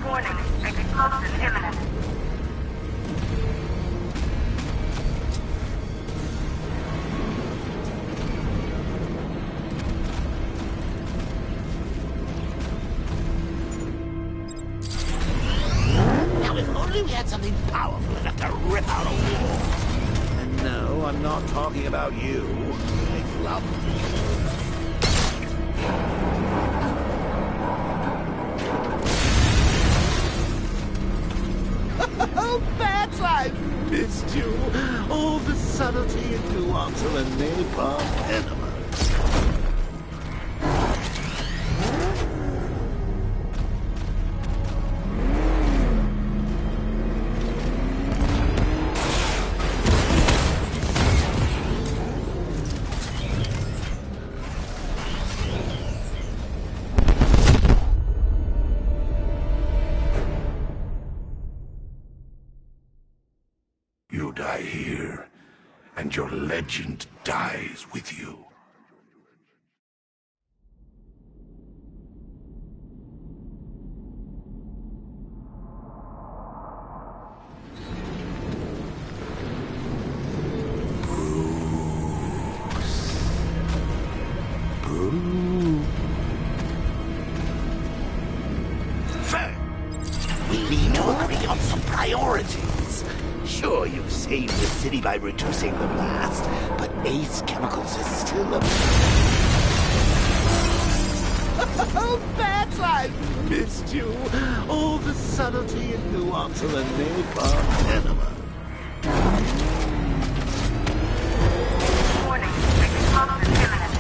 Warning, explosion imminent. Now, if only we had something powerful enough to rip out a wall. And no, I'm not talking about you. Make love to you. Oh, Bats, I've missed you. All the subtlety and nuance of a napalm enema. You die here, and your legend dies with you. We need to agree on some priorities. Sure, you've saved the city by reducing the blast, but Ace Chemicals is still a... Oh, Bats, I've missed you. All the subtlety and nuance of a napalm enema. Warning, explosion imminent.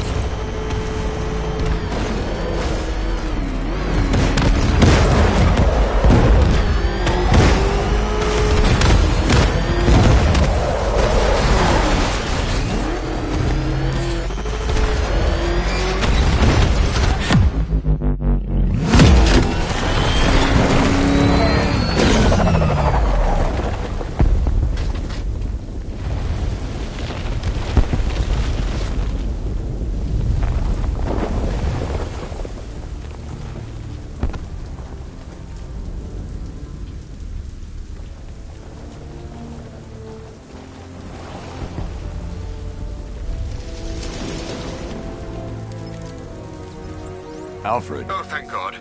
Alfred. Oh, thank God.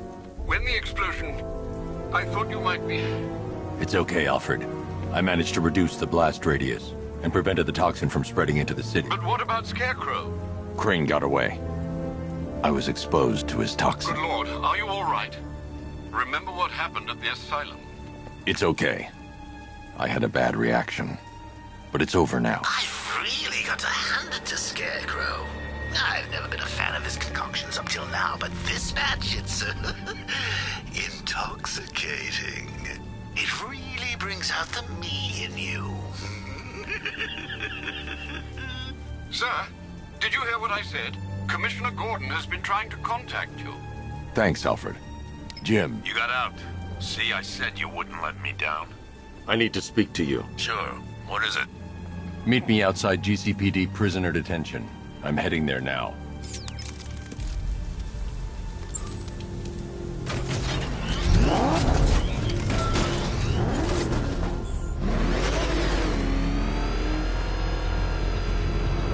When the explosion... I thought you might be... It's okay, Alfred. I managed to reduce the blast radius and prevented the toxin from spreading into the city. But what about Scarecrow? Crane got away. I was exposed to his toxin. Good Lord, are you all right? Remember what happened at the asylum? It's okay. I had a bad reaction. But it's over now. I've really got to hand it to Scarecrow. I've never been a fan of his concoctions up till now, but this batch, it's intoxicating. It really brings out the me in you. Sir, did you hear what I said? Commissioner Gordon has been trying to contact you. Thanks, Alfred. Jim. You got out. See, I said you wouldn't let me down. I need to speak to you. Sure. What is it? Meet me outside GCPD prisoner detention. I'm heading there now.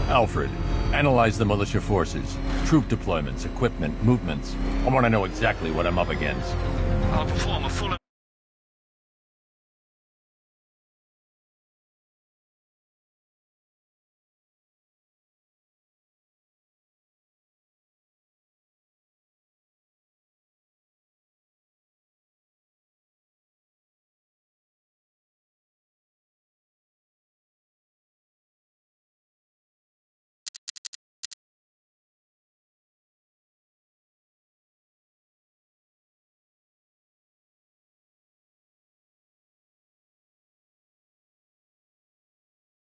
Alfred, analyze the militia forces, troop deployments, equipment, movements. I want to know exactly what I'm up against. I'll perform a full